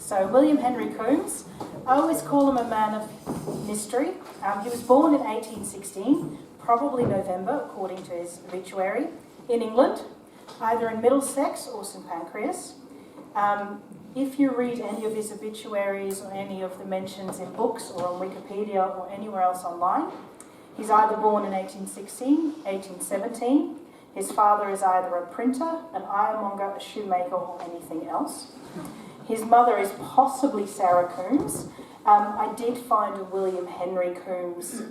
So William Henry Coombs, I always call him a man of mystery. He was born in 1816, probably November, according to his obituary, in England, either in Middlesex or St Pancras. If you read any of his obituaries or any of the mentions in books or on Wikipedia or anywhere else online, he's either born in 1816, 1817. His father is either a printer, an ironmonger, a shoemaker, or anything else. His mother is possibly Sarah Coombs. I did find a William Henry Coombs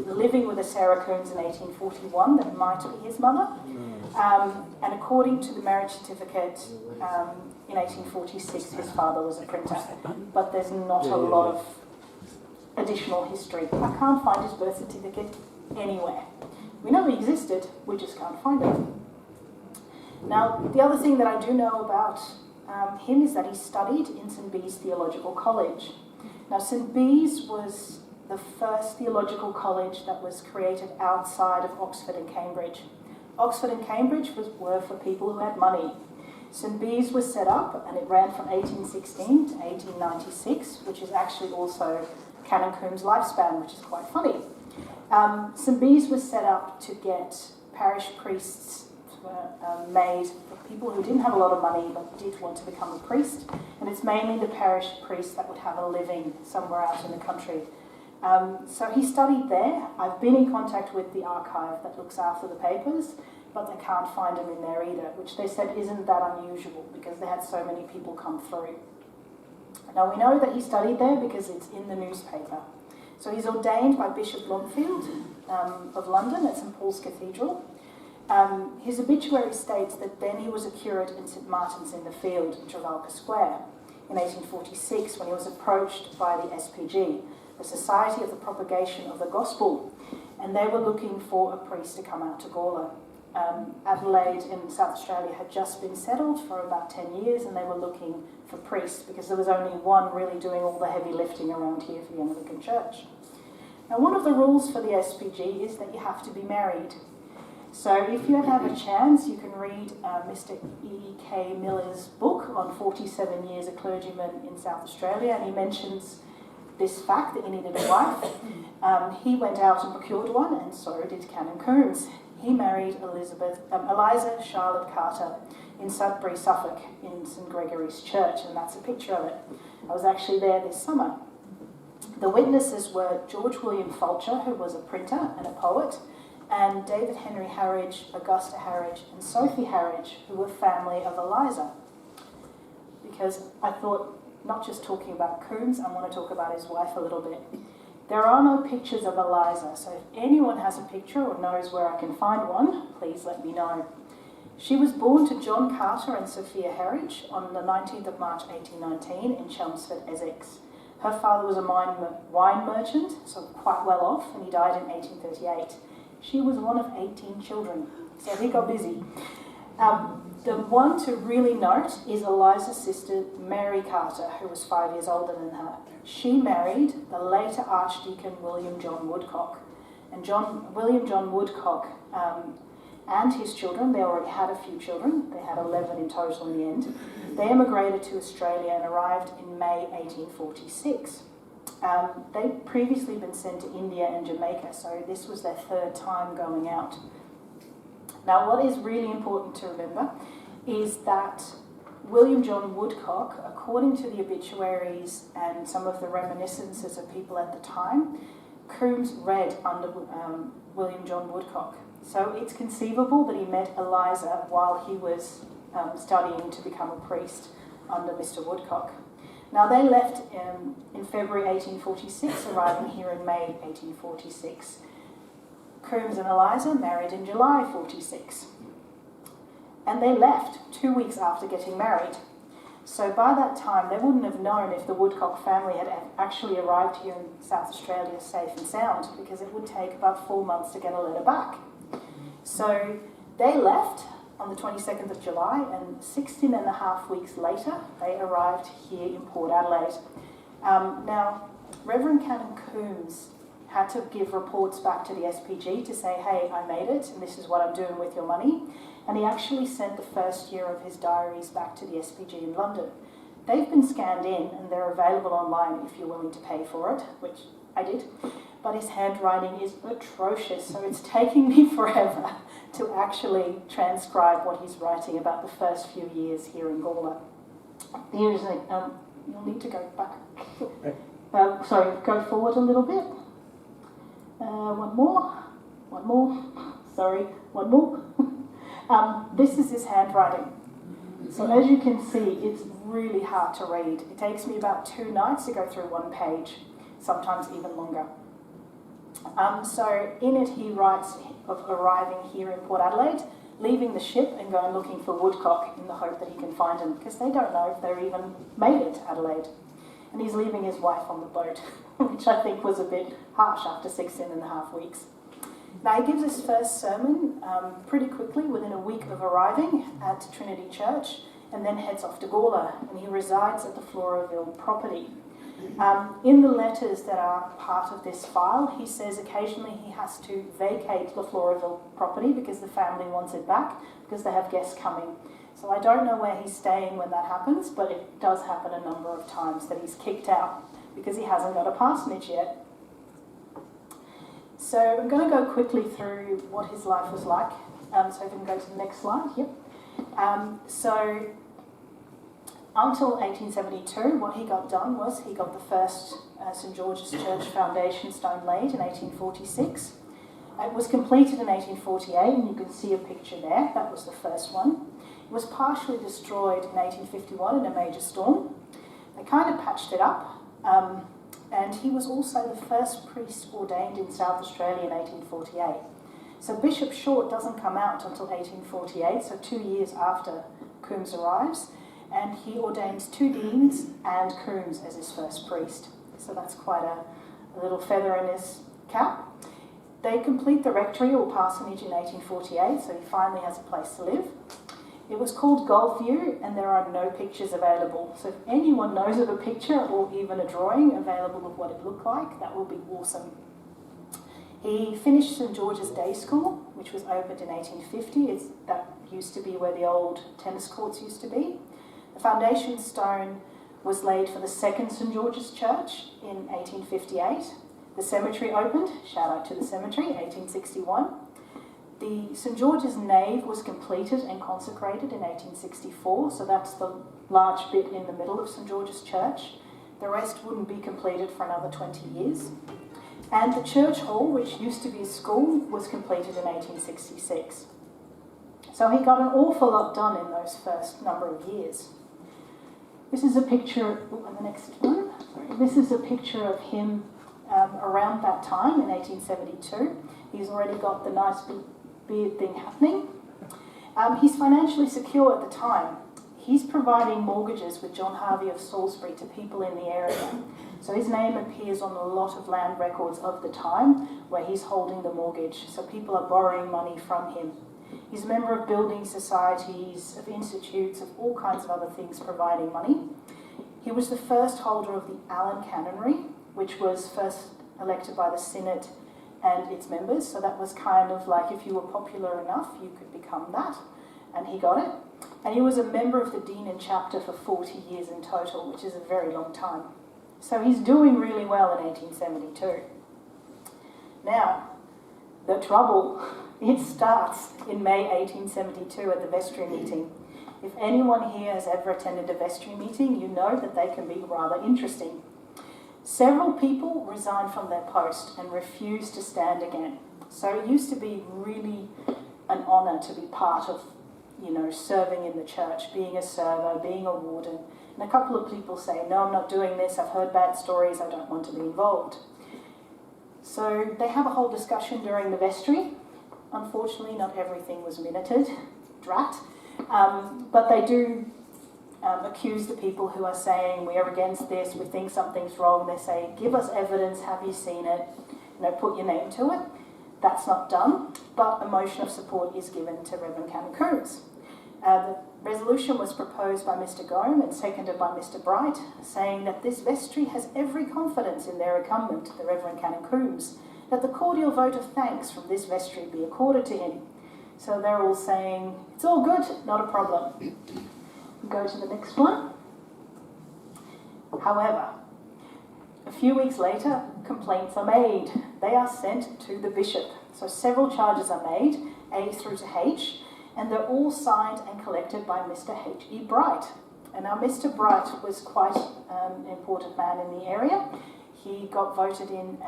living with a Sarah Coombs in 1841 that might be his mother. And according to the marriage certificate in 1846, his father was a printer. But there's not a lot of additional history. I can't find his birth certificate anywhere. We know he existed, we just can't find it. Now, the other thing that I do know about him is that he studied in St Bees Theological College. Now, St Bees was the first theological college that was created outside of Oxford and Cambridge. Oxford and Cambridge were for people who had money. St Bees was set up and it ran from 1816 to 1896, which is actually also Canon Coombs' lifespan, which is quite funny. St Bees was set up to get parish priests made for people who didn't have a lot of money but did want to become a priest, and it's mainly the parish priests that would have a living somewhere out in the country. So he studied there. I've been in contact with the archive that looks after the papers, but they can't find him in there either, which they said isn't that unusual because they had so many people come through. Now we know that he studied there because it's in the newspaper. So he's ordained by Bishop Blomfield of London at St Paul's Cathedral. His obituary states that then he was a curate in St Martin's in the Field in Trafalgar Square in 1846 when he was approached by the SPG, the Society of the Propagation of the Gospel, and they were looking for a priest to come out to Gawler. Adelaide in South Australia had just been settled for about 10 years and they were looking for priests because there was only one really doing all the heavy lifting around here for the Anglican Church. Now, one of the rules for the SPG is that you have to be married. So if you have a chance, you can read Mr. E.K. Miller's book on 47 years a clergyman in South Australia, and he mentions this fact that he needed a wife. He went out and procured one, and so did Canon Coombs. He married Eliza Charlotte Carter in Sudbury, Suffolk, in St Gregory's Church, and that's a picture of it. I was actually there this summer. The witnesses were George William Fulcher, who was a printer and a poet, and David Henry Harridge, Augusta Harridge, and Sophie Harridge, who were family of Eliza. Because I thought, not just talking about Coombs, I want to talk about his wife a little bit. There are no pictures of Eliza, so if anyone has a picture or knows where I can find one, please let me know. She was born to John Carter and Sophia Harridge on the 19th of March 1819 in Chelmsford, Essex. Her father was a wine merchant, so quite well off, and he died in 1838. She was one of 18 children, so he got busy. The one to really note is Eliza's sister, Mary Carter, who was 5 years older than her. She married the later Archdeacon William John Woodcock. And William John Woodcock and his children, they already had a few children, they had 11 in total in the end, they emigrated to Australia and arrived in May 1846. They'd previously been sent to India and Jamaica, so this was their third time going out. Now, what is really important to remember is that William John Woodcock, according to the obituaries and some of the reminiscences of people at the time, Coombs read under William John Woodcock. So it's conceivable that he met Eliza while he was studying to become a priest under Mr. Woodcock. Now, they left in February 1846, arriving here in May 1846. Coombs and Eliza married in July 46. And they left 2 weeks after getting married. So by that time, they wouldn't have known if the Woodcock family had actually arrived here in South Australia safe and sound, because it would take about 4 months to get a letter back. So they left on the 22nd of July, and 16 and a half weeks later, they arrived here in Port Adelaide. Now, Reverend Canon Coombs had to give reports back to the SPG to say, hey, I made it, and this is what I'm doing with your money. And he actually sent the first year of his diaries back to the SPG in London. They've been scanned in and they're available online if you're willing to pay for it, which I did. But his handwriting is atrocious, so it's taking me forever to actually transcribe what he's writing about the first few years here in Gawler. Here's you'll need to go back. Sorry, go forward a little bit. One more. Sorry, one more. This is his handwriting. So as you can see, it's really hard to read. It takes me about 2 nights to go through one page, sometimes even longer. So in it he writes of arriving here in Port Adelaide, leaving the ship and going looking for woodcock in the hope that he can find them, because they don't know if they're even made it to Adelaide. And he's leaving his wife on the boat, which I think was a bit harsh after 16.5 weeks. Now he gives his first sermon pretty quickly, within a week of arriving at Trinity Church, and then heads off to Gawler, and he resides at the Floraville property. In the letters that are part of this file, he says occasionally he has to vacate the Floraville property because the family wants it back, because they have guests coming. So I don't know where he's staying when that happens, but it does happen a number of times that he's kicked out because he hasn't got a parsonage yet. So I'm going to go quickly through what his life was like. So if we can go to the next slide. Yep. So until 1872, what he got done was he got the first St George's Church foundation stone laid in 1846. It was completed in 1848, and you can see a picture there. That was the first one. It was partially destroyed in 1851 in a major storm. They kind of patched it up, and he was also the first priest ordained in South Australia in 1848. So Bishop Short doesn't come out until 1848, so 2 years after Coombs arrives, and he ordains 2 deans and Coombs as his first priest. So that's quite a little feather in his cap. They complete the rectory or parsonage in 1848, so he finally has a place to live. It was called Gulfview, and there are no pictures available. So if anyone knows of a picture or even a drawing available of what it looked like, that will be awesome. He finished St George's Day School, which was opened in 1850. That used to be where the old tennis courts used to be. The foundation stone was laid for the second St George's Church in 1858. The cemetery opened, shout out to the cemetery, 1861. The St George's nave was completed and consecrated in 1864, so that's the large bit in the middle of St George's Church. The rest wouldn't be completed for another 20 years. And the church hall, which used to be a school, was completed in 1866. So he got an awful lot done in those first number of years. This is a picture, on the next one, this is a picture of him around that time in 1872. He's already got the nice big beard thing happening. He's financially secure at the time. He's providing mortgages with John Harvey of Salisbury to people in the area. So his name appears on a lot of land records of the time where he's holding the mortgage. So people are borrowing money from him. He's a member of building societies, of institutes, of all kinds of other things providing money. He was the first holder of the Allen Canonry, which was first elected by the Synod and its members. So that was kind of like if you were popular enough, you could become that. And he got it. And he was a member of the Dean and Chapter for 40 years in total, which is a very long time. So he's doing really well in 1872. Now, the trouble, it starts in May 1872 at the vestry meeting. If anyone here has ever attended a vestry meeting, you know that they can be rather interesting. Several people resigned from their post and refused to stand again. So it used to be really an honour to be part of, serving in the church, being a server, being a warden. And a couple of people say, no, I'm not doing this, I've heard bad stories, I don't want to be involved. So they have a whole discussion during the vestry. Unfortunately, not everything was minuted, drat. But they do accuse the people who are saying, we are against this, we think something's wrong. They say, give us evidence, have you seen it? Put your name to it. That's not done, but a motion of support is given to Reverend Canon Coombs. The resolution was proposed by Mr. Gome and seconded by Mr. Bright, saying that this vestry has every confidence in their incumbent, the Reverend Canon Coombs, that the cordial vote of thanks from this vestry be accorded to him. So they're all saying, it's all good, not a problem. Go to the next one. However, a few weeks later, complaints are made. They are sent to the bishop. So several charges are made, A through to H, and they're all signed and collected by Mr. H.E. Bright. And now Mr. Bright was quite an important man in the area. He got voted in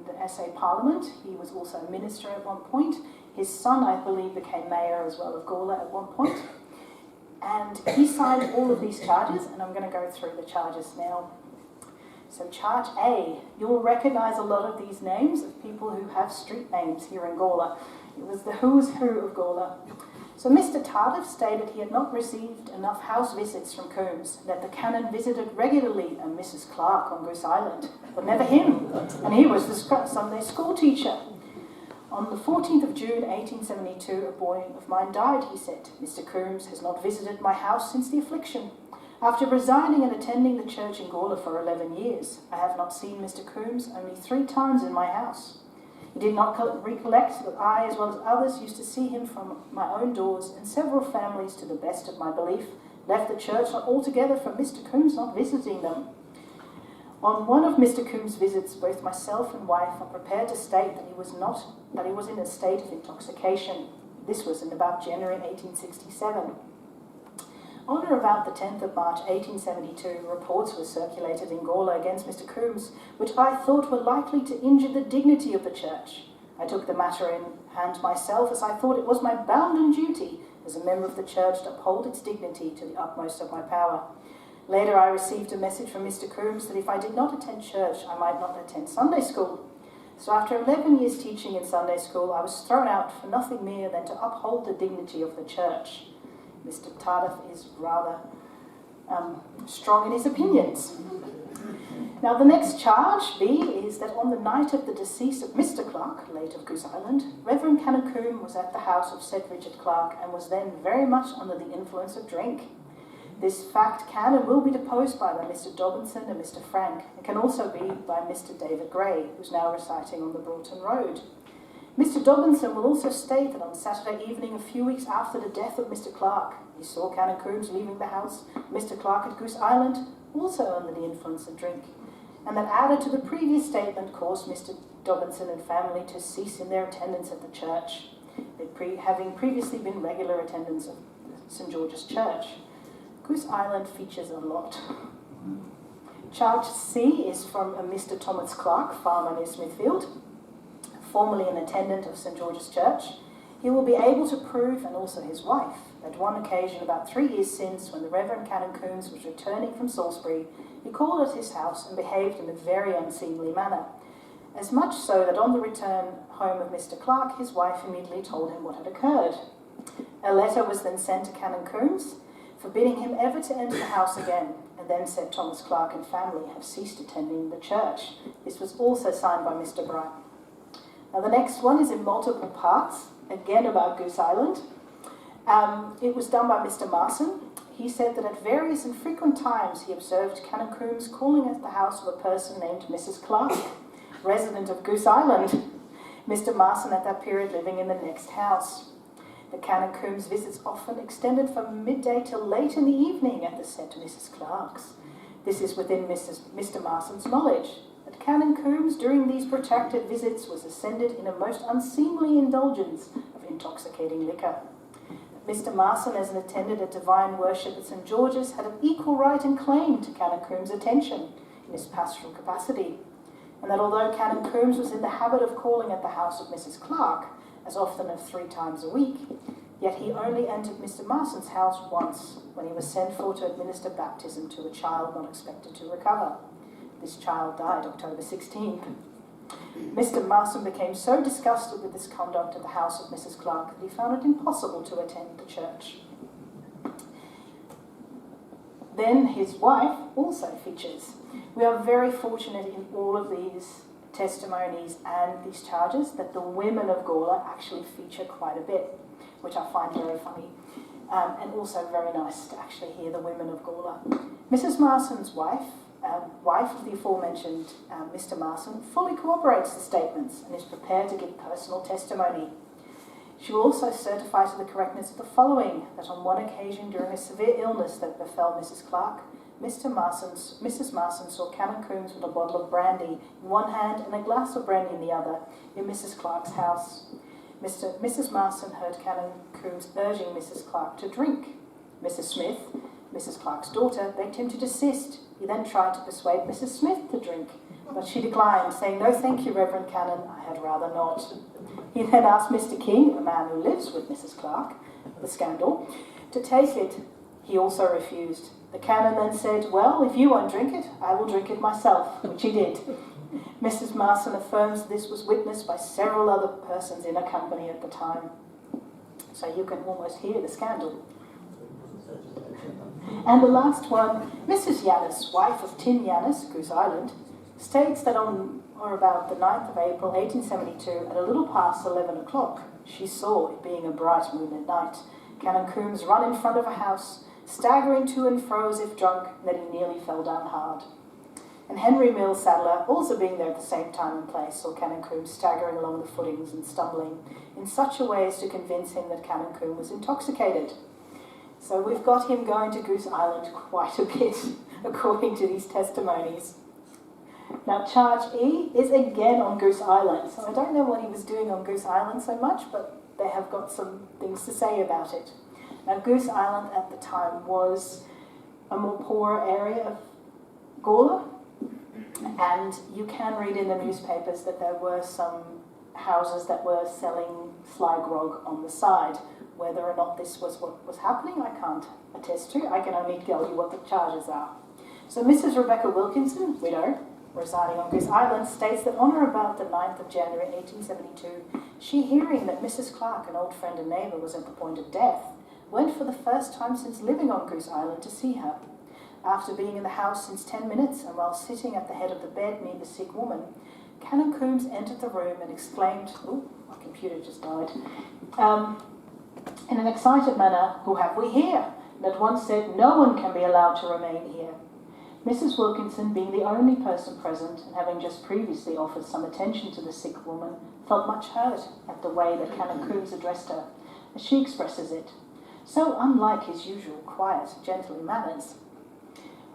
the SA Parliament. He was also a minister at one point. His son, I believe, became mayor as well of Gawler at one point. And he signed all of these charges, and I'm going to go through the charges now. So charge A, you'll recognise a lot of these names of people who have street names here in Gawler. It was the who's who of Gawler. So Mr. Tardif stated he had not received enough house visits from Coombs, that the Canon visited regularly a Mrs. Clark on Goose Island, but never him, and he was the Sunday school teacher. On the 14th of June 1872, a boy of mine died, he said. Mr. Coombs has not visited my house since the affliction. After residing and attending the church in Gawler for 11 years, I have not seen Mr. Coombs only 3 times in my house. He did not recollect that I, as well as others, used to see him from my own doors, and several families, to the best of my belief, left the church not altogether from Mr. Coombs not visiting them. On one of Mr. Coombs' visits, both myself and wife are prepared to state that he was in a state of intoxication. This was in about January 1867. On or about the 10th of March 1872, reports were circulated in Gawler against Mr. Coombs, which I thought were likely to injure the dignity of the church. I took the matter in hand myself, as I thought it was my bounden duty as a member of the church to uphold its dignity to the utmost of my power. Later I received a message from Mr. Coombs that if I did not attend church, I might not attend Sunday school. So after 11 years teaching in Sunday school, I was thrown out for nothing more than to uphold the dignity of the church. Mr. Tardif is rather strong in his opinions. Now the next charge, B, is that on the night of the decease of Mr. Clark, late of Goose Island, Reverend Canon Coombs was at the house of said Richard Clark and was then very much under the influence of drink. This fact can and will be deposed by Mr. Dobinson and Mr. Frank, and can also be by Mr. David Gray, who's now reciting on the Broughton Road. Mr. Dobinson will also state that on Saturday evening, a few weeks after the death of Mr. Clark, he saw Canon Coombs leaving the house, Mr. Clark at Goose Island, also under the influence of drink, and that added to the previous statement caused Mr. Dobinson and family to cease in their attendance at the church, having previously been regular attendants of St. George's Church. Goose Island features a lot. Charge C is from a Mr. Thomas Clark, farmer near Smithfield, formerly an attendant of St. George's Church. He will be able to prove, and also his wife, that one occasion about 3 years since, when the Reverend Canon Coombs was returning from Salisbury, he called at his house and behaved in a very unseemly manner. As much so that on the return home of Mr. Clark, his wife immediately told him what had occurred. A letter was then sent to Canon Coombs, forbidding him ever to enter the house again, and then said Thomas Clark and family have ceased attending the church. This was also signed by Mr. Bright. Now the next one is in multiple parts, again about Goose Island. It was done by Mr. Marson. He said that at various and frequent times he observed Canon Coombs calling at the house of a person named Mrs. Clark, resident of Goose Island. Mr. Marson at that period living in the next house. The Canon Coombs visits often extended from midday till late in the evening at the said Mrs. Clark's. This is within Mr. Marson's knowledge, that Canon Coombs during these protracted visits was ascended in a most unseemly indulgence of intoxicating liquor. That Mr. Marson, as an attendant at divine worship at St. George's, had an equal right and claim to Canon Coombs' attention in his pastoral capacity, and that although Canon Coombs was in the habit of calling at the house of Mrs. Clark, as often as 3 times a week, yet he only entered Mr. Marson's house once, when he was sent for to administer baptism to a child not expected to recover. This child died October 16th. Mr. Marson became so disgusted with this conduct at the house of Mrs. Clark that he found it impossible to attend the church. Then his wife also features. We are very fortunate in all of these testimonies and these charges that the women of Gawler actually feature quite a bit, which I find very funny, and also very nice to actually hear the women of Gawler. Mrs. Marson's wife of the aforementioned Mr. Marson, fully corroborates the statements and is prepared to give personal testimony. She will also certify to the correctness of the following, that on one occasion during a severe illness that befell Mrs. Clark, Mrs. Marson saw Canon Coombs with a bottle of brandy in one hand and a glass of brandy in the other in Mrs. Clark's house. Mrs. Marson heard Canon Coombs urging Mrs. Clark to drink. Mrs. Smith, Mrs. Clark's daughter, begged him to desist. He then tried to persuade Mrs. Smith to drink, but she declined, saying, "No, thank you, Reverend Canon, I had rather not." He then asked Mr. King, a man who lives with Mrs. Clark, the scandal, to take it. He also refused. The Canon then said, "Well, if you won't drink it, I will drink it myself," which he did. Mrs. Marson affirms this was witnessed by several other persons in her company at the time. So you can almost hear the scandal. And the last one, Mrs. Yanis, wife of Tin Yanis, Goose Island, states that on or about the 9th of April 1872, at a little past 11 o'clock, she saw, it being a bright moonlit night, Canon Coombs run in front of a house, staggering to and fro as if drunk, that he nearly fell down hard. And Henry Mills Sadler, also being there at the same time and place, saw Canon Coombs staggering along the footings and stumbling in such a way as to convince him that Canon Coombs was intoxicated. So we've got him going to Goose Island quite a bit, according to these testimonies. Now, charge E is again on Goose Island. So I don't know what he was doing on Goose Island so much, but they have got some things to say about it. Now, Goose Island at the time was a more poorer area of Gawler, and you can read in the newspapers that there were some houses that were selling sly grog on the side. Whether or not this was what was happening, I can't attest to. I can only tell you what the charges are. So Mrs. Rebecca Wilkinson, widow, residing on Goose Island, states that on or about the 9th of January 1872, she, hearing that Mrs. Clark, an old friend and neighbour, was at the point of death, went for the first time since living on Goose Island to see her. After being in the house since 10 minutes, and while sitting at the head of the bed near the sick woman, Canon Coombs entered the room and exclaimed, "Oh, my computer just died," in an excited manner, "Who have we here?" and at once said, "No one can be allowed to remain here." Mrs. Wilkinson, being the only person present, and having just previously offered some attention to the sick woman, felt much hurt at the way that Canon Coombs addressed her, as she expresses it, so unlike his usual quiet, gentlemanly manners.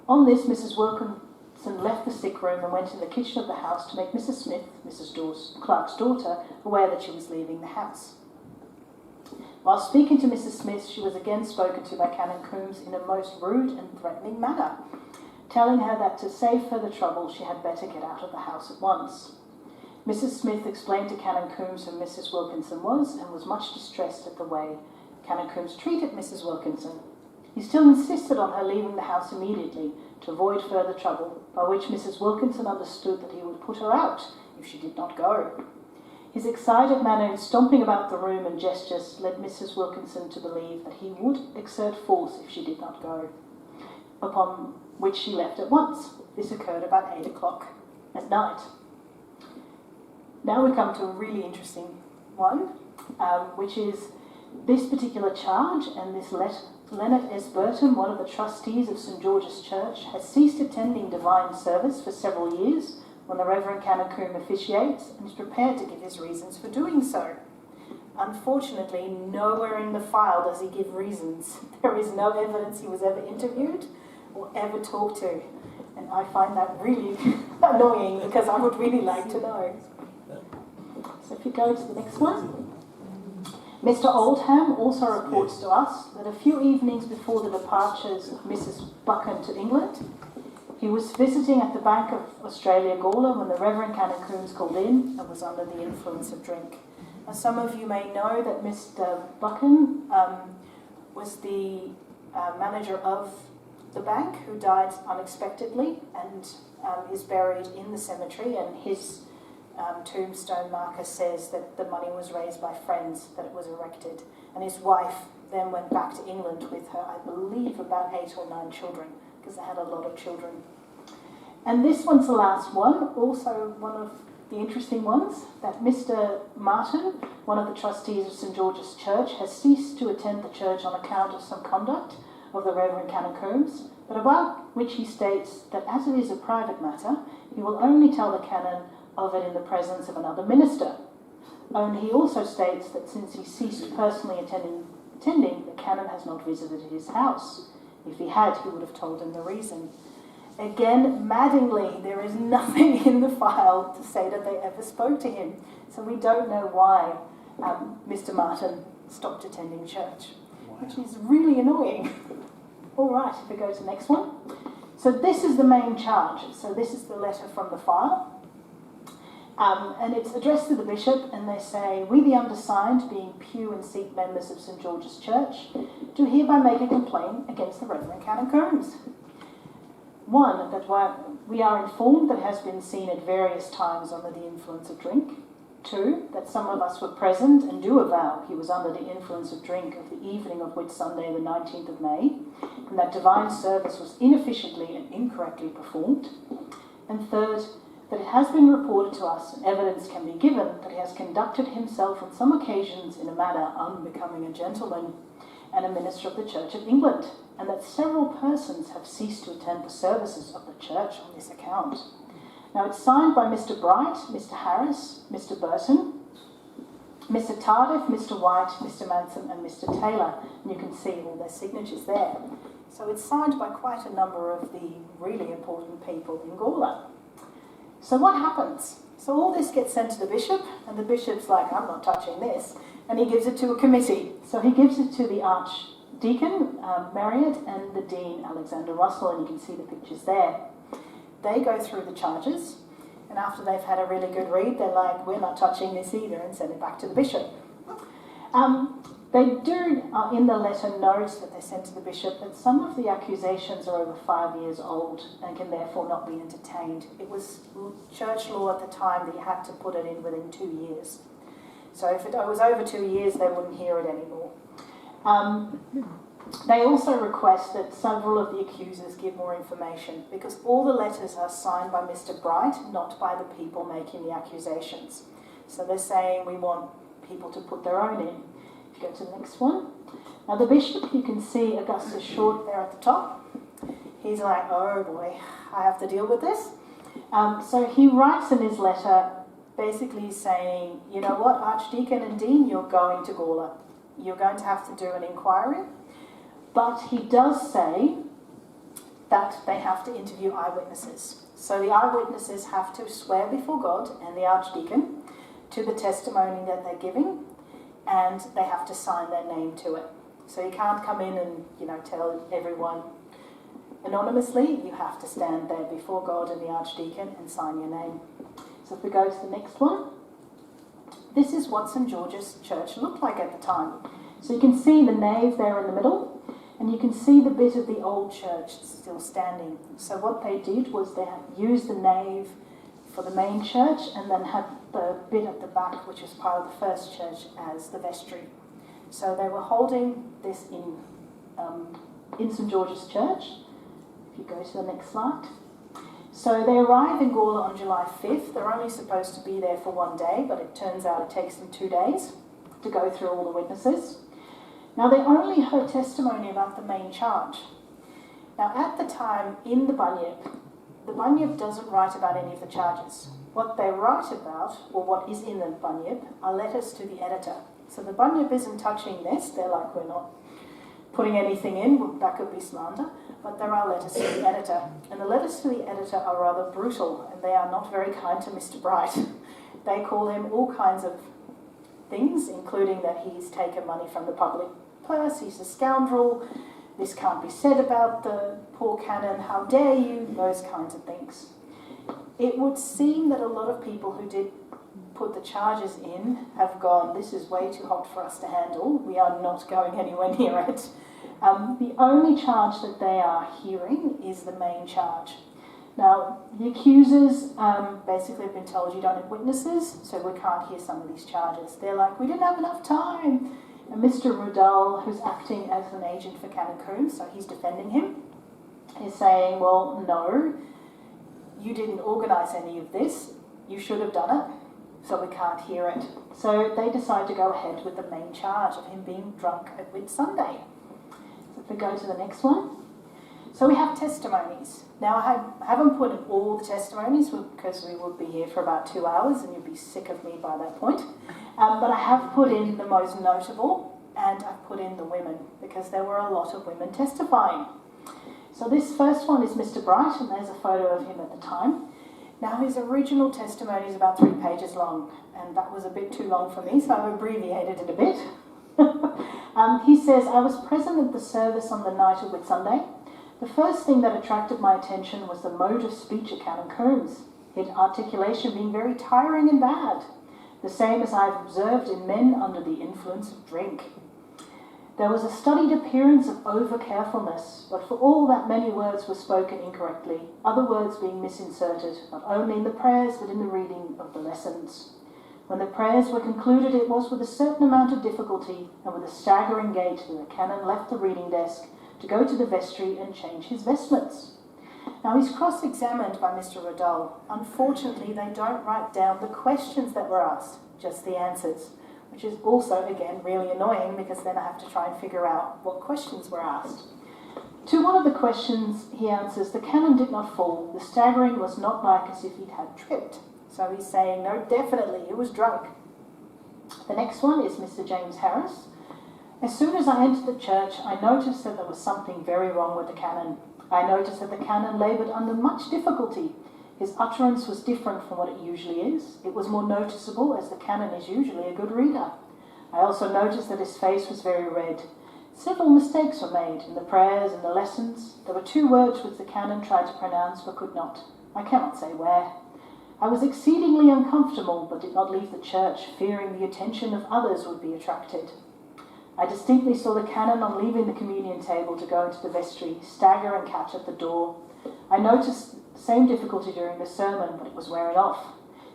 On this, Mrs. Wilkinson left the sick room and went in the kitchen of the house to make Mrs. Smith, Mrs. Clark's daughter, aware that she was leaving the house. While speaking to Mrs. Smith, she was again spoken to by Canon Coombs in a most rude and threatening manner, telling her that to save further trouble she had better get out of the house at once. Mrs. Smith explained to Canon Coombs who Mrs. Wilkinson was, and was much distressed at the way Canon Coombs treated Mrs. Wilkinson. He still insisted on her leaving the house immediately to avoid further trouble, by which Mrs. Wilkinson understood that he would put her out if she did not go. His excited manner in stomping about the room and gestures led Mrs. Wilkinson to believe that he would exert force if she did not go, upon which she left at once. This occurred about 8 o'clock at night. Now we come to a really interesting one, which is this particular charge, and this Leonard S. Burton, one of the trustees of St. George's Church, has ceased attending divine service for several years when the Reverend Canon Coombs officiates, and is prepared to give his reasons for doing so. Unfortunately, nowhere in the file does he give reasons. There is no evidence he was ever interviewed or ever talked to, and I find that really annoying because I would really like to know. So if you go to the next one. Mr. Oldham also reports to us that a few evenings before the departures of Mrs. Buchan to England, he was visiting at the Bank of Australia, Gawler, when the Reverend Canon Coombs called in and was under the influence of drink. Now, some of you may know that Mr. Buchan was the manager of the bank who died unexpectedly and is buried in the cemetery, and his tombstone marker says that the money was raised by friends that it was erected, and his wife then went back to England with her, I believe, about 8 or 9 children, because they had a lot of children. And this one's the last one, also one of the interesting ones, that Mr. Martin, one of the trustees of St. George's Church, has ceased to attend the church on account of some conduct of the Reverend Canon Coombs, but about which he states that as it is a private matter, he will only tell the canon of it in the presence of another minister. And he also states that since he ceased personally attending, the canon has not visited his house. If he had, he would have told him the reason. Again, maddeningly, there is nothing in the file to say that they ever spoke to him. So we don't know why Mr. Martin stopped attending church, which is really annoying. All right, if we go to the next one. So this is the main charge. So this is the letter from the file. And it's addressed to the bishop, and they say, "We, the undersigned, being pew and seat members of St. George's Church, do hereby make a complaint against the Reverend Canon Coombs. 1, that we are informed that he has been seen at various times under the influence of drink. 2, that some of us were present and do avow he was under the influence of drink of the evening of Whit Sunday, the 19th of May, and that divine service was inefficiently and incorrectly performed. And 3rd, that it has been reported to us, and evidence can be given, that he has conducted himself on some occasions in a manner unbecoming a gentleman and a minister of the Church of England, and that several persons have ceased to attend the services of the church on this account." Now it's signed by Mr. Bright, Mr. Harris, Mr. Burton, Mr. Tardif, Mr. White, Mr. Manson and Mr. Taylor, and you can see all their signatures there. So it's signed by quite a number of the really important people in Gawler. So what happens? So all this gets sent to the bishop, and the bishop's like, "I'm not touching this," and he gives it to a committee. So he gives it to the Archdeacon, Marriott, and the Dean, Alexander Russell, and you can see the pictures there. They go through the charges, and after they've had a really good read, they're like, "We're not touching this either," and send it back to the bishop. They do, in the letter, note that they sent to the bishop that some of the accusations are over 5 years old and can therefore not be entertained. It was church law at the time that you had to put it in within 2 years. So if it was over 2 years, they wouldn't hear it anymore. They also request that several of the accusers give more information, because all the letters are signed by Mr. Bright, not by the people making the accusations. So they're saying we want people to put their own in. If you go to the next one. Now the bishop, you can see Augustus Short there at the top. He's like, "Oh boy, I have to deal with this." So he writes in his letter basically saying, "You know what, Archdeacon and Dean, you're going to Gawler. You're going to have to do an inquiry." But he does say that they have to interview eyewitnesses. So the eyewitnesses have to swear before God and the Archdeacon to the testimony that they're giving, and they have to sign their name to it. So you can't come in and, tell everyone anonymously. You have to stand there before God and the Archdeacon and sign your name. So if we go to the next one, this is what St. George's Church looked like at the time. So you can see the nave there in the middle, and you can see the bit of the old church still standing. So what they did was they used the nave for the main church, and then had the bit at the back, which was part of the first church, as the vestry. So they were holding this in St. George's Church. If you go to the next slide. So they arrive in Gawler on July 5th. They're only supposed to be there for 1 day, but it turns out it takes them 2 days to go through all the witnesses. Now they only heard testimony about the main charge. Now at the time, in the Bunyip doesn't write about any of the charges. What they write about, or what is in the Bunyip, are letters to the editor. So the Bunyip isn't touching this. They're like, "We're not putting anything in, that could be slander." But there are letters to the editor. And the letters to the editor are rather brutal, and they are not very kind to Mr. Bright. They call him all kinds of things, including that he's taken money from the public purse, he's a scoundrel, this can't be said about the poor canon, how dare you, those kinds of things. It would seem that a lot of people who did put the charges in have gone, "This is way too hot for us to handle, we are not going anywhere near it." The only charge that they are hearing is the main charge. Now, the accusers basically have been told, "You don't have witnesses, so we can't hear some of these charges." They're like, "We didn't have enough time." And Mr. Rudall, who's acting as an agent for Canon Coombs, so he's defending him, is saying, "Well, no, you didn't organise any of this. You should have done it, so we can't hear it." So they decide to go ahead with the main charge of him being drunk at Whit Sunday. So if we go to the next one. So we have testimonies. Now I haven't put in all the testimonies because we would be here for about 2 hours and you'd be sick of me by that point. But I have put in the most notable, and I've put in the women because there were a lot of women testifying. So this first one is Mr. Bright, and there's a photo of him at the time. Now his original testimony is about 3 pages long, and that was a bit too long for me, so I've abbreviated it a bit. He says, I was present at the service on the night of Whitsunday. The first thing that attracted my attention was the mode of speech of Canon Coombs, his articulation being very tiring and bad, the same as I have observed in men under the influence of drink. There was a studied appearance of over-carefulness, but for all that many words were spoken incorrectly, other words being misinserted, not only in the prayers but in the reading of the lessons. When the prayers were concluded, it was with a certain amount of difficulty and with a staggering gait that the canon left the reading desk to go to the vestry and change his vestments. Now he's cross-examined by Mr. Riddell. Unfortunately, they don't write down the questions that were asked, just the answers, which is also, again, really annoying because then I have to try and figure out what questions were asked. To one of the questions, he answers, the canon did not fall. The staggering was not like as if he'd had tripped. So he's saying, no, definitely, he was drunk. The next one is Mr. James Harris. As soon as I entered the church, I noticed that there was something very wrong with the canon. I noticed that the canon laboured under much difficulty. His utterance was different from what it usually is. It was more noticeable, as the canon is usually a good reader. I also noticed that his face was very red. Several mistakes were made in the prayers and the lessons. There were 2 words which the canon tried to pronounce but could not. I cannot say where. I was exceedingly uncomfortable, but did not leave the church, fearing the attention of others would be attracted. I distinctly saw the canon on leaving the communion table to go into the vestry, stagger and catch at the door. I noticed the same difficulty during the sermon, but it was wearing off.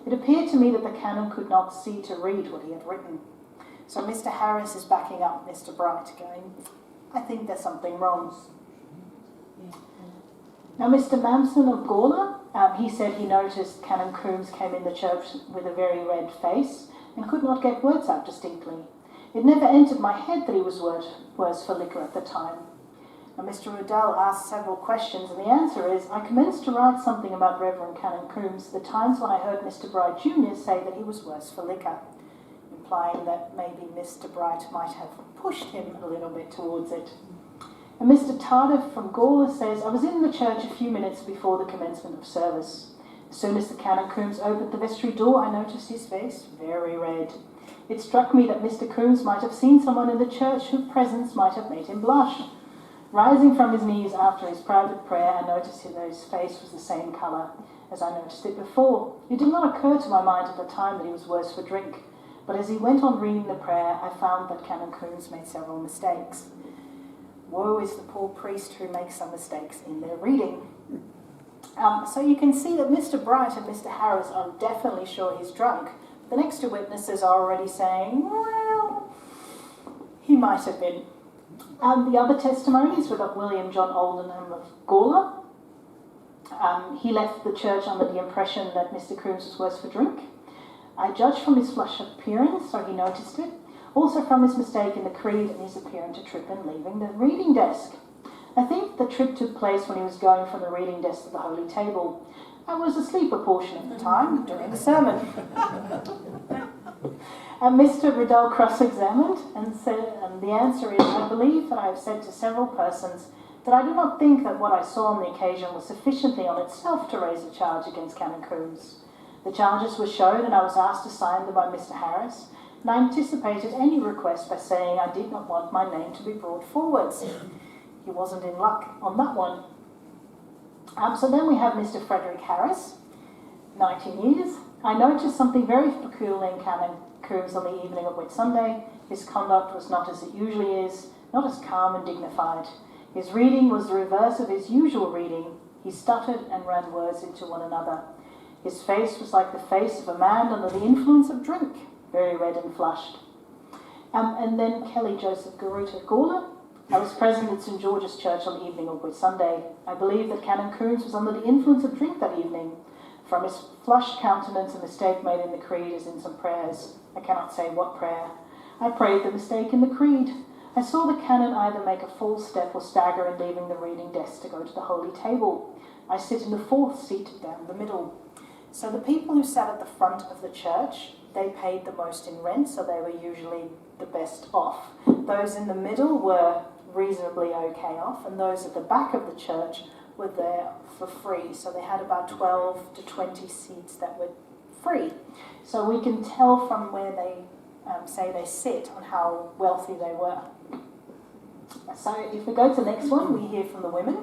It appeared to me that the canon could not see to read what he had written. So Mr. Harris is backing up Mr. Bright, going, I think there's something wrong. Now Mr. Mamson of Gawler, he said he noticed Canon Coombs came in the church with a very red face and could not get words out distinctly. It never entered my head that he was worse for liquor at the time. Now Mr. Riddell asked several questions, and the answer is, I commenced to write something about Reverend Canon Coombs the times when I heard Mr. Bright Jr. say that he was worse for liquor, implying that maybe Mr. Bright might have pushed him a little bit towards it. And Mr. Tardif from Gawler says, I was in the church a few minutes before the commencement of service. As soon as the Canon Coombs opened the vestry door, I noticed his face very red. It struck me that Mr. Coombs might have seen someone in the church whose presence might have made him blush. Rising from his knees after his private prayer, I noticed that his face was the same colour as I noticed it before. It did not occur to my mind at the time that he was worse for drink, but as he went on reading the prayer, I found that Canon Coombs made several mistakes. Woe is the poor priest who makes some mistakes in their reading. So you can see that Mr. Bright and Mr. Harris are definitely sure he's drunk. The next 2 witnesses are already saying, well, he might have been. The other testimonies, we've got William John Oldenham of Gawler. He left the church under the impression that Mr. Coombs was worse for drink. I judged from his flush of appearance, so he noticed it. Also from his mistake in the creed and his appearing to trip and leaving the reading desk. I think the trip took place when he was going from the reading desk to the holy table. I was asleep a portion of the time during the sermon. Mr. Riddell cross-examined and said, and the answer is, I believe that I have said to several persons that I do not think that what I saw on the occasion was sufficiently on itself to raise a charge against Canon Coombs. The charges were shown and I was asked to sign them by Mr. Harris, and I anticipated any request by saying I did not want my name to be brought forwards. He wasn't in luck on that one. So then we have Mr. Frederick Harris, 19 years. I noticed something very peculiar in Canon Coombs on the evening of Whitsunday. His conduct was not as it usually is, not as calm and dignified. His reading was the reverse of his usual reading. He stuttered and ran words into one another. His face was like the face of a man under the influence of drink, very red and flushed. And then Kelly Joseph Garuta Gawler. I was present at St. George's Church on the evening of Whitsunday. I believe that Canon Coombs was under the influence of drink that evening. From his flushed countenance, a mistake made in the creed is in some prayers. I cannot say what prayer. I prayed the mistake in the creed. I saw the canon either make a false step or stagger in leaving the reading desk to go to the holy table. I sit in the 4th seat down the middle. So the people who sat at the front of the church, they paid the most in rent, so they were usually the best off. Those in the middle were reasonably okay off, and those at the back of the church were there for free. So they had about 12 to 20 seats that were free. So we can tell from where they say they sit on how wealthy they were. So if we go to the next one, we hear from the women.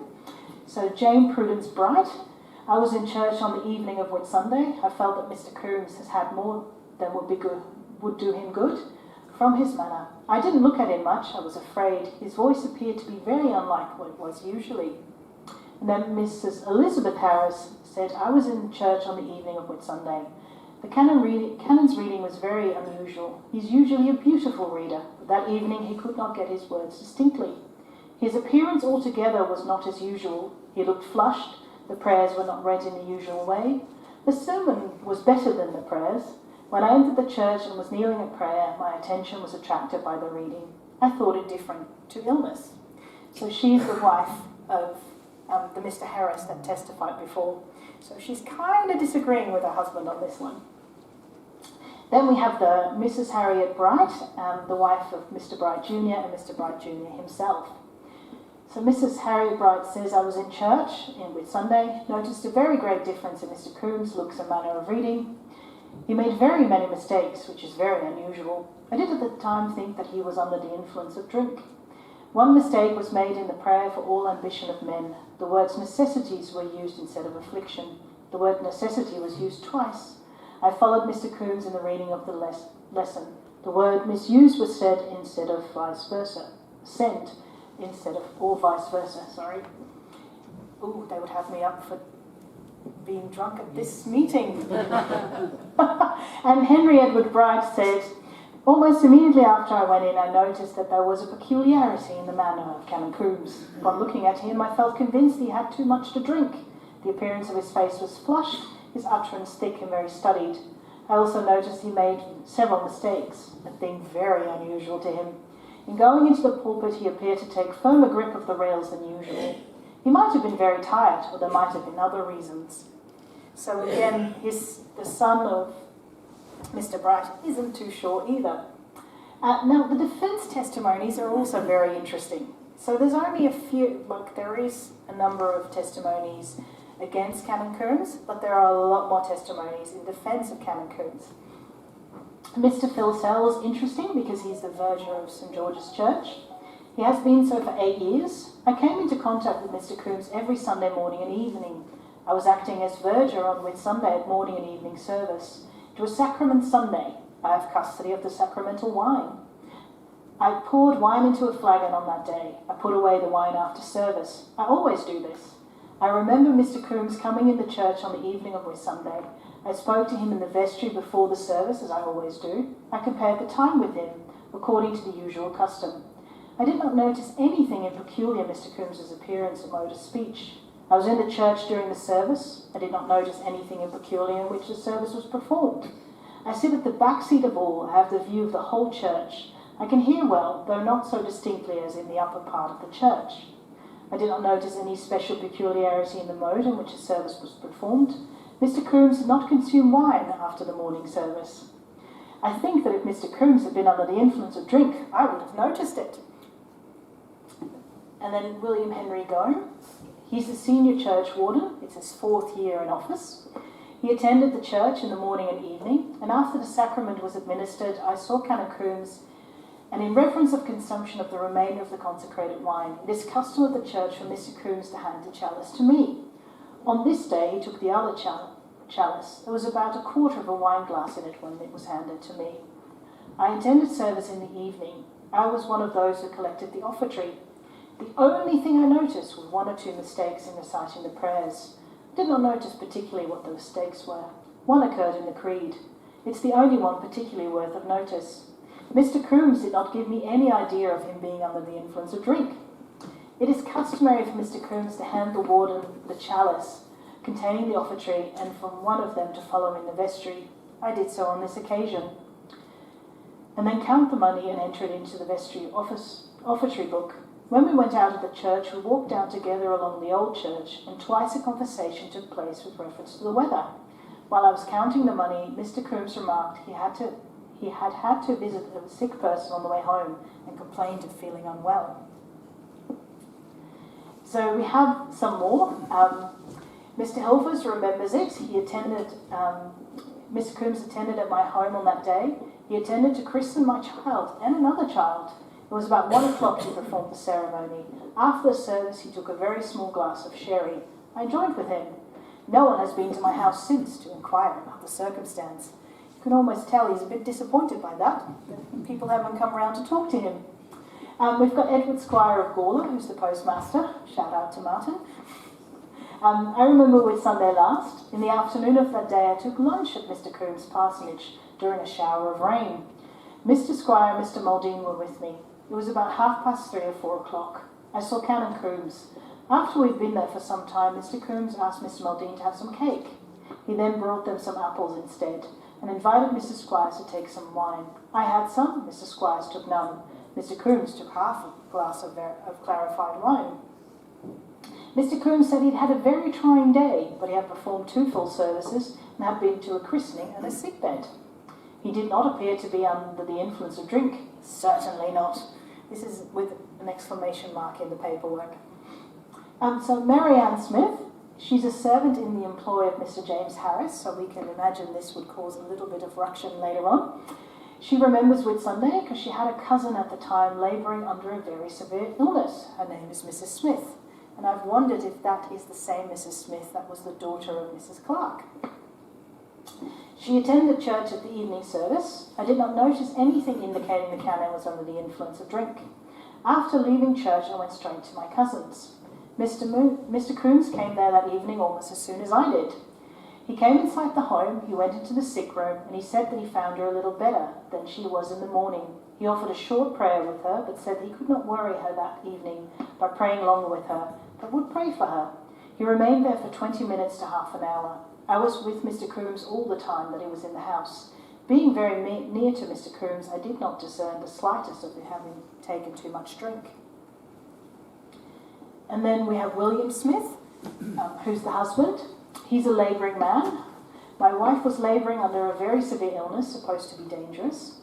So Jane Prudence Bright. I was in church on the evening of Whitsunday. I felt that Mr. Coombs has had more than would do him good from his manner. I didn't look at him much. I was afraid. His voice appeared to be very unlike what it was usually. And then Mrs. Elizabeth Harris said, I was in church on the evening of Whitsunday. The canon's reading was very unusual. He's usually a beautiful reader, but that evening he could not get his words distinctly. His appearance altogether was not as usual. He looked flushed. The prayers were not read in the usual way. The sermon was better than the prayers. When I entered the church and was kneeling at prayer, my attention was attracted by the reading. I thought it different to illness. So she's the wife of the Mr. Harris that testified before. So she's kind of disagreeing with her husband on this one. Then we have the Mrs. Harriet Bright, the wife of Mr. Bright Jr. and Mr. Bright Jr. himself. So Mrs. Harriet Bright says, I was in church in Whitsunday, noticed a very great difference in Mr. Coombs' looks and manner of reading. He made very many mistakes, which is very unusual. I did at the time think that he was under the influence of drink. One mistake was made in the prayer for all ambition of men. The words necessities were used instead of affliction. The word necessity was used twice. I followed Mr. Coombs in the reading of the lesson. The word misused was said instead of vice versa. Sent instead of, or vice versa, sorry. Ooh, they would have me up for being drunk at this meeting. And Henry Edward Bright said, almost immediately after I went in, I noticed that there was a peculiarity in the manner of Canon Coombs. Upon looking at him, I felt convinced he had too much to drink. The appearance of his face was flushed, his utterance thick and very studied. I also noticed he made several mistakes, a thing very unusual to him. In going into the pulpit, he appeared to take firmer grip of the rails than usual. He might have been very tired, or there might have been other reasons. So again, the son of Mr. Bright isn't too sure either. Now, the defence testimonies are also very interesting. So there's only a few, there is a number of testimonies against Canon Coombs, but there are a lot more testimonies in defence of Canon Coombs. Mr. Phil Sell is interesting because he's the verger of St. George's Church. He has been so for 8 years. I came into contact with Mr. Coombs every Sunday morning and evening. I was acting as verger on Whitsunday at morning and evening service. It was Sacrament Sunday. I have custody of the sacramental wine. I poured wine into a flagon on that day. I put away the wine after service. I always do this. I remember Mr. Coombs coming in the church on the evening of Whitsunday. I spoke to him in the vestry before the service, as I always do. I compared the time with him, according to the usual custom. I did not notice anything in peculiar Mr. Coombs' appearance or mode of speech. I was in the church during the service. I did not notice anything in peculiar in which the service was performed. I sit at the back seat of all. I have the view of the whole church. I can hear well, though not so distinctly as in the upper part of the church. I did not notice any special peculiarity in the mode in which the service was performed. Mr. Coombs did not consume wine after the morning service. I think that if Mr. Coombs had been under the influence of drink, I would have noticed it. And then William Henry Gome. He's the senior church warden. It's his 4th year in office. He attended the church in the morning and evening, and after the sacrament was administered, I saw Canon Coombs, and in reference of consumption of the remainder of the consecrated wine, it is custom of the church for Mr. Coombs to hand the chalice to me. On this day, he took the other chalice. There was about a quarter of a wine glass in it when it was handed to me. I attended service in the evening. I was one of those who collected the offertory. The only thing I noticed was 1 or 2 mistakes in reciting the prayers. I did not notice particularly what the mistakes were. One occurred in the creed. It's the only one particularly worth of notice. Mr. Coombs did not give me any idea of him being under the influence of drink. It is customary for Mr. Coombs to hand the warden the chalice containing the offertory and from one of them to follow in the vestry. I did so on this occasion. And then count the money and enter it into the vestry offertory book. When we went out of the church, we walked down together along the old church, and twice a conversation took place with reference to the weather. While I was counting the money, Mr. Coombs remarked he had had to visit a sick person on the way home and complained of feeling unwell. So we have some more. Mr. Helfers remembers it. He attended, Mr. Coombs attended at my home on that day. He attended to christen my child and another child. It was about 1 o'clock he performed the ceremony. After the service, he took a very small glass of sherry. I joined with him. No one has been to my house since to inquire about the circumstance. You can almost tell he's a bit disappointed by that people haven't come round to talk to him. We've got Edward Squire of Gawler, who's the postmaster. Shout out to Martin. I remember with Sunday last, in the afternoon of that day, I took lunch at Mr. Coombs' parsonage during a shower of rain. Mr. Squire and Mr. Muldean were with me. It was about 3:30 or 4 o'clock. I saw Canon Coombs. After we'd been there for some time, Mr. Coombs asked Mr. Muldean to have some cake. He then brought them some apples instead, and invited Mr. Squires to take some wine. I had some, Mr. Squires took none. Mr. Coombs took half a glass of clarified wine. Mr. Coombs said he'd had a very trying day, but he had performed 2 full services and had been to a christening and a sickbed. He did not appear to be under the influence of drink. Certainly not. This is with an exclamation mark in the paperwork. So Mary Ann Smith, she's a servant in the employ of Mr. James Harris, so we can imagine this would cause a little bit of ruction later on. She remembers Whitsunday because she had a cousin at the time labouring under a very severe illness. Her name is Mrs. Smith, and I've wondered if that is the same Mrs. Smith that was the daughter of Mrs. Clark. She attended church at the evening service. I did not notice anything indicating the canon was under the influence of drink. After leaving church, I went straight to my cousin's. Mr. Coombs came there that evening almost as soon as I did. He came inside the home, he went into the sick room, and he said that he found her a little better than she was in the morning. He offered a short prayer with her, but said he could not worry her that evening by praying longer with her, but would pray for her. He remained there for 20 minutes to half an hour. I was with Mr. Coombs all the time that he was in the house. Being very near to Mr. Coombs, I did not discern the slightest of him having taken too much drink. And then we have William Smith, who's the husband. He's a labouring man. My wife was labouring under a very severe illness, supposed to be dangerous.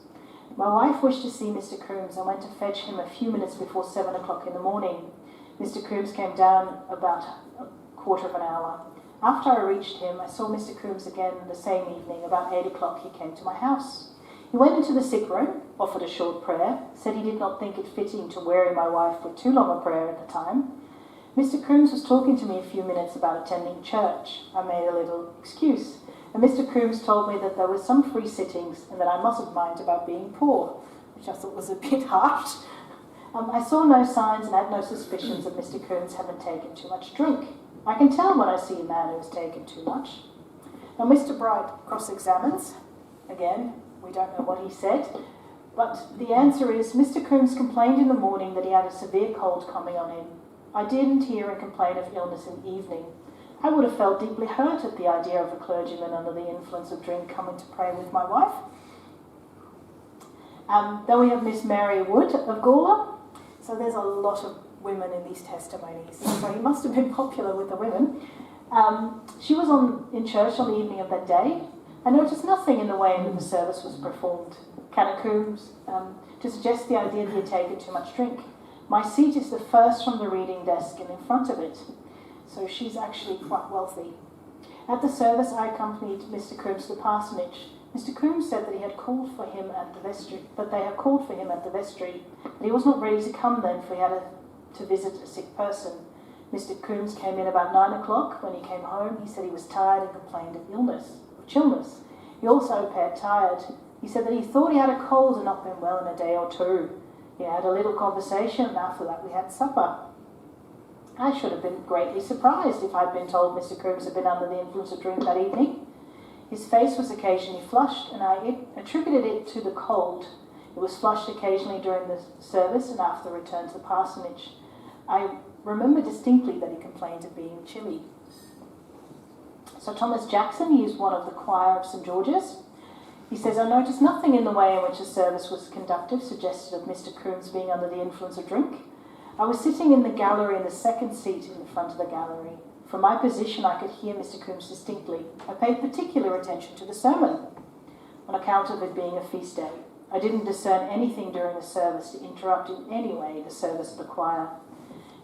My wife wished to see Mr. Coombs and went to fetch him a few minutes before 7 o'clock in the morning. Mr. Coombs came down about a quarter of an hour. After I reached him, I saw Mr. Coombs again the same evening. About 8 o'clock he came to my house. He went into the sick room, offered a short prayer, said he did not think it fitting to weary my wife with too long a prayer at the time. Mr. Coombs was talking to me a few minutes about attending church. I made a little excuse, and Mr. Coombs told me that there were some free sittings and that I mustn't mind about being poor, which I thought was a bit harsh. I saw no signs and had no suspicions of Mr. Coombs having taken too much drink. I can tell when I see a man who has taken too much. Now, Mr. Bright cross-examines. Again, we don't know what he said, but the answer is Mr. Coombs complained in the morning that he had a severe cold coming on him. I didn't hear him complain of illness in the evening. I would have felt deeply hurt at the idea of a clergyman under the influence of drink coming to pray with my wife. Then we have Miss Mary Wood of Gawler. So there's a lot of women in these testimonies. So he must have been popular with the women. She was in church on the evening of that day. I noticed nothing in the way in which the service was performed. Canon Coombs to suggest the idea that he had taken too much drink. My seat is the first from the reading desk and in front of it, so she's actually quite wealthy. At the service, I accompanied Mr. Coombs to the parsonage. Mr. Coombs said that he had called for him at the vestry, but they had called for him at the vestry, but he was not ready to come then, for he had to visit a sick person. Mr. Coombs came in about 9 o'clock. When he came home, he said he was tired and complained of chillness. He also appeared tired. He said that he thought he had a cold and not been well in a day or two. We had a little conversation, and after that we had supper. I should have been greatly surprised if I'd been told Mr. Coombs had been under the influence of drink that evening. His face was occasionally flushed, and I attributed it to the cold. It was flushed occasionally during the service and after the return to the parsonage. I remember distinctly that he complained of being chilly. So Thomas Jackson, he is one of the choir of St. George's. He says, I noticed nothing in the way in which the service was conducted suggested of Mr. Coombs being under the influence of drink. I was sitting in the gallery in the second seat in the front of the gallery. From my position, I could hear Mr. Coombs distinctly. I paid particular attention to the sermon on account of it being a feast day. I didn't discern anything during the service to interrupt in any way the service of the choir.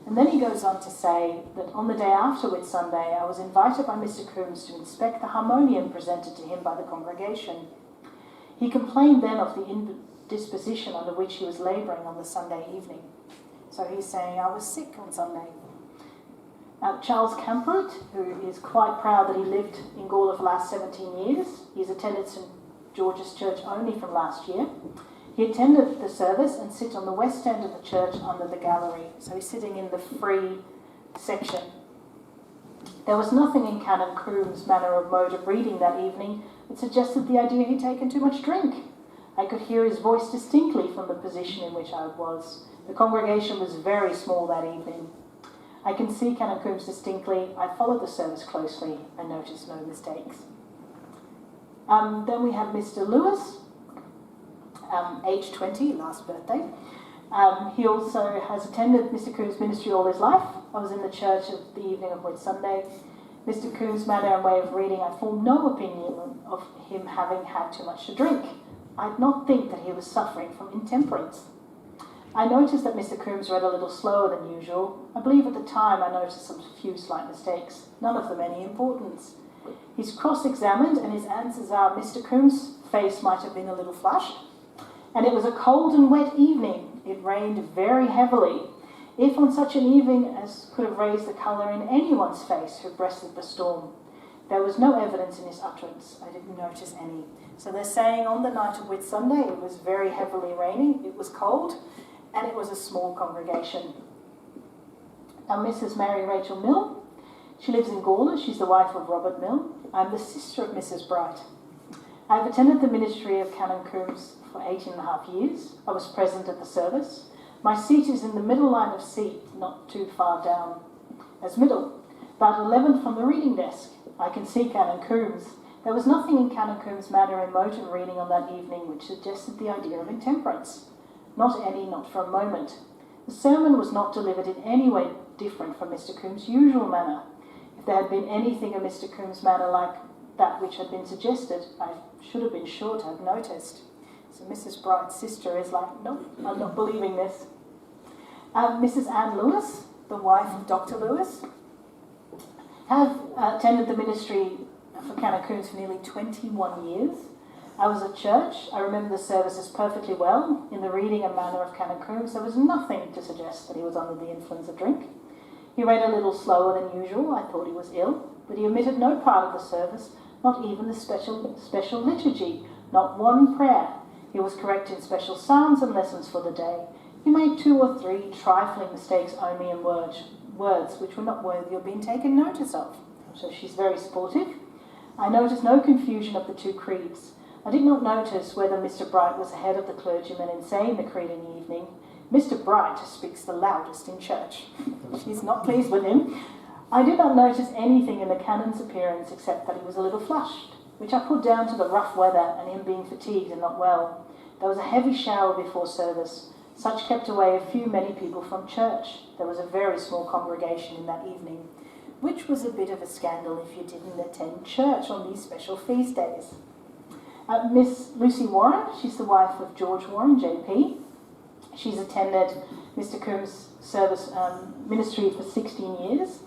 And then he goes on to say that on the day after Whitsunday, I was invited by Mr. Coombs to inspect the harmonium presented to him by the congregation. He complained then of the indisposition under which he was labouring on the Sunday evening. So he's saying, I was sick on Sunday. Charles Camperett, who is quite proud that he lived in Gawler for the last 17 years, he's attended St George's Church only from last year. He attended the service and sits on the west end of the church under the gallery. So he's sitting in the free section. There was nothing in Canon Coombs' manner or mode of reading that evening that suggested the idea he'd taken too much drink. I could hear his voice distinctly from the position in which I was. The congregation was very small that evening. I can see Canon Coombs distinctly. I followed the service closely. I noticed no mistakes. Then we have Mr. Lewis, age 20, last birthday. He also has attended Mr. Coombs' ministry all his life. I was in the church at the evening of Whitsunday. Mr. Coombs' manner and way of reading, I formed no opinion of him having had too much to drink. I did not think that he was suffering from intemperance. I noticed that Mr. Coombs read a little slower than usual. I believe at the time I noticed some few slight mistakes, none of them any importance. He's cross-examined and his answers are, Mr. Coombs' face might have been a little flushed, and it was a cold and wet evening. It rained very heavily. If on such an evening as could have raised the colour in anyone's face who breasted the storm. There was no evidence in his utterance. I didn't notice any. So they're saying on the night of Whitsunday it was very heavily raining, it was cold, and it was a small congregation. Now Mrs. Mary Rachel Mill, she lives in Gawler. She's the wife of Robert Mill. I'm the sister of Mrs. Bright. I've attended the ministry of Canon Coombs for 18.5 years. I was present at the service. My seat is in the middle line of seat, not too far down as middle, about 11 from the reading desk. I can see Canon Coombs. There was nothing in Canon Coombs' manner and mode of reading on that evening which suggested the idea of intemperance. Not any, not for a moment. The sermon was not delivered in any way different from Mr. Coombs' usual manner. If there had been anything in Mr. Coombs' manner like that which had been suggested, I should have been sure to have noticed. So Mrs. Bright's sister is like, no, I'm not believing this. Mrs. Anne Lewis, the wife of Dr. Lewis, have attended the ministry for Canon Coombs for nearly 21 years. I was at church. I remember the services perfectly well. In the reading and manner of Canon Coombs, there was nothing to suggest that he was under the influence of drink. He read a little slower than usual. I thought he was ill, but he omitted no part of the service, not even the special liturgy, not one prayer. He was correct in special psalms and lessons for the day. He made 2 or 3 trifling mistakes only in words which were not worthy of being taken notice of. So she's very sportive. I noticed no confusion of the 2 creeds. I did not notice whether Mr. Bright was ahead of the clergyman in saying the creed in the evening. Mr. Bright speaks the loudest in church. She's not pleased with him. I did not notice anything in the canon's appearance except that he was a little flushed, which I put down to the rough weather and him being fatigued and not well. There was a heavy shower before service. Such kept away many people from church. There was a very small congregation in that evening, which was a bit of a scandal if you didn't attend church on these special feast days. Miss Lucy Warren, she's the wife of George Warren, JP. She's attended Mr. Coombs' service ministry for 16 years.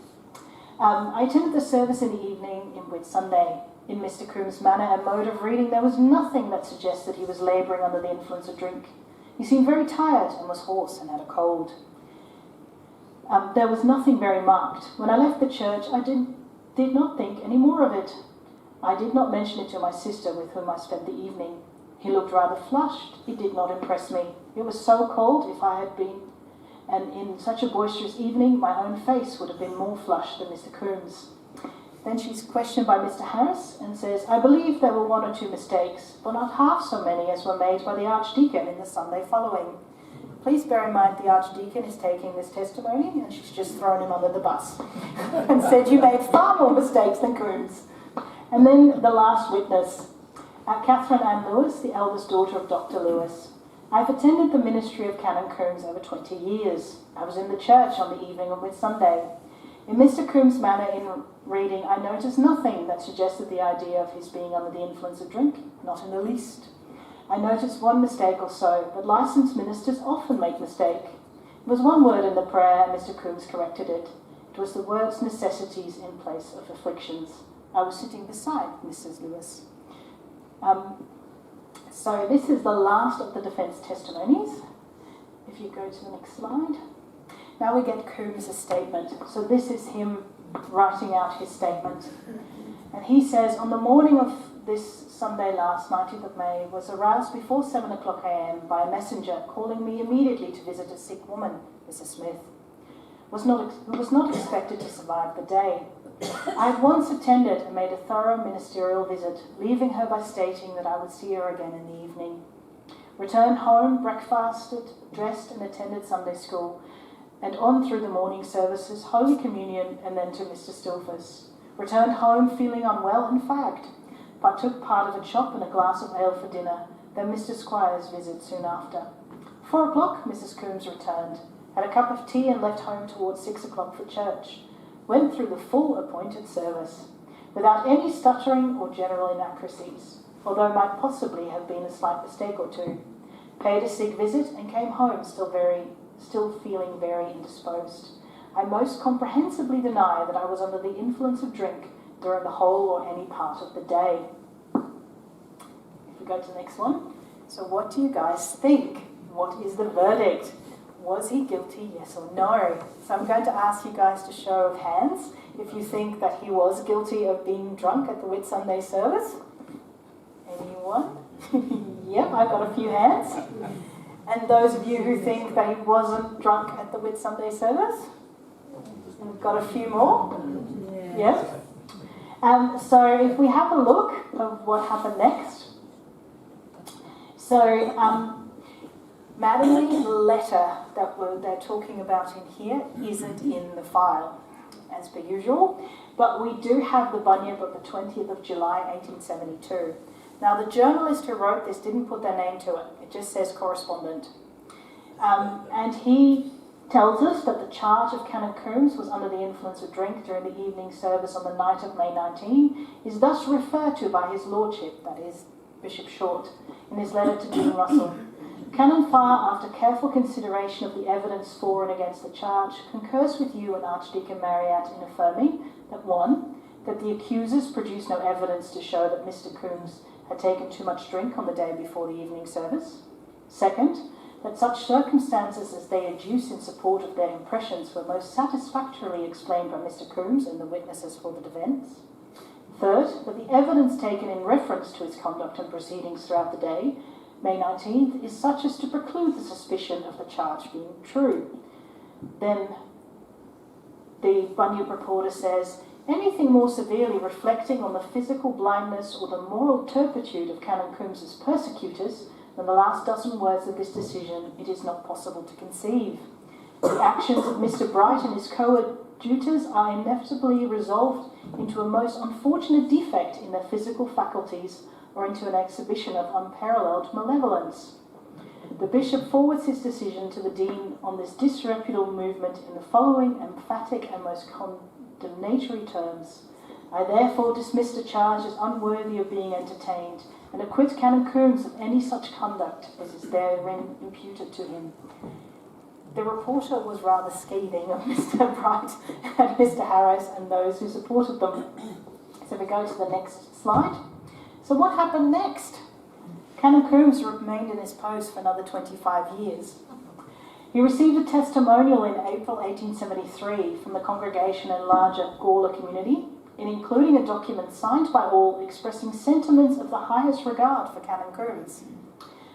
I attended the service in the evening in Whitsunday. In Mr. Coombs' manner and mode of reading, there was nothing that suggested he was labouring under the influence of drink. He seemed very tired and was hoarse and had a cold. There was nothing very marked. When I left the church, I did not think any more of it. I did not mention it to my sister with whom I spent the evening. He looked rather flushed. It did not impress me. It was so cold if I had been, and in such a boisterous evening, my own face would have been more flushed than Mr. Coombs. Then she's questioned by Mr. Harris and says, I believe there were 1 or 2 mistakes, but not half so many as were made by the Archdeacon in the Sunday following. Please bear in mind the Archdeacon is taking this testimony and she's just thrown him under the bus and said, you made far more mistakes than Coombs. And then the last witness, Catherine Ann Lewis, the eldest daughter of Dr. Lewis. I've attended the ministry of Canon Coombs over 20 years. I was in the church on the evening of Whitsunday. In Mr. Coombs' manner in reading, I noticed nothing that suggested the idea of his being under the influence of drink, not in the least. I noticed 1 mistake or so, but licensed ministers often make mistakes. There was one word in the prayer, and Mr. Coombs corrected it. It was the words necessities in place of afflictions. I was sitting beside Mrs. Lewis. So this is the last of the defence testimonies. If you go to the next slide. Now we get Coombs' statement. So this is him writing out his statement. And he says, on the morning of this Sunday last, 19th of May, was aroused before 7 o'clock a.m. by a messenger calling me immediately to visit a sick woman, Mrs. Smith, who was not expected to survive the day. I had once attended and made a thorough ministerial visit, leaving her by stating that I would see her again in the evening. Returned home, breakfasted, dressed and attended Sunday school, and on through the morning services, Holy Communion, and then to Mr. Stilfer's. Returned home feeling unwell and fagged, but took part of a chop and a glass of ale for dinner, then Mr. Squire's visit soon after. 4 o'clock, Mrs. Coombs returned, had a cup of tea and left home towards 6 o'clock for church. Went through the full appointed service, without any stuttering or general inaccuracies, although might possibly have been a slight mistake or two. Paid a sick visit and came home still feeling very indisposed. I most comprehensively deny that I was under the influence of drink during the whole or any part of the day. If we go to the next one. So what do you guys think? What is the verdict? Was he guilty, yes or no? So I'm going to ask you guys to show of hands if you think that he was guilty of being drunk at the Whit Sunday service. Anyone? Yep, I've got a few hands. And those of you who think that he wasn't drunk at the Whit Sunday service? We've got a few more. Yeah. So if we have a look of what happened next. So Madeline's letter that they're talking about in here isn't in the file, as per usual, but we do have the bunyip of the 20th of July 1872. Now the journalist who wrote this didn't put their name to it, it just says correspondent. And he tells us that the charge of Canon Coombs was under the influence of drink during the evening service on the night of May 19 is thus referred to by his lordship, that is Bishop Short, in his letter to Dean Russell. Canon Farr, after careful consideration of the evidence for and against the charge, concurs with you and Archdeacon Marriott in affirming that 1. That the accusers produced no evidence to show that Mr. Coombs had taken too much drink on the day before the evening service. 2nd, that such circumstances as they adduce in support of their impressions were most satisfactorily explained by Mr. Coombs and the witnesses for the defence. 3rd, that the evidence taken in reference to his conduct and proceedings throughout the day, May 19th, is such as to preclude the suspicion of the charge being true. Then the Bunyip reporter says, anything more severely reflecting on the physical blindness or the moral turpitude of Canon Coombs's persecutors than the last dozen words of this decision, it is not possible to conceive. The actions of Mr. Bright and his coadjutors are inevitably resolved into a most unfortunate defect in their physical faculties or into an exhibition of unparalleled malevolence. The Bishop forwards his decision to the Dean on this disreputable movement in the following emphatic and most condemnatory terms. I therefore dismiss the charge as unworthy of being entertained, and acquit Canon Coombs of any such conduct as is therein imputed to him. The reporter was rather scathing of Mr. Bright and Mr. Harris and those who supported them. So we go to the next slide. So what happened next? Canon Coombs remained in his post for another 25 years. He received a testimonial in April 1873 from the congregation and larger Gawler community, including a document signed by all expressing sentiments of the highest regard for Canon Coombs.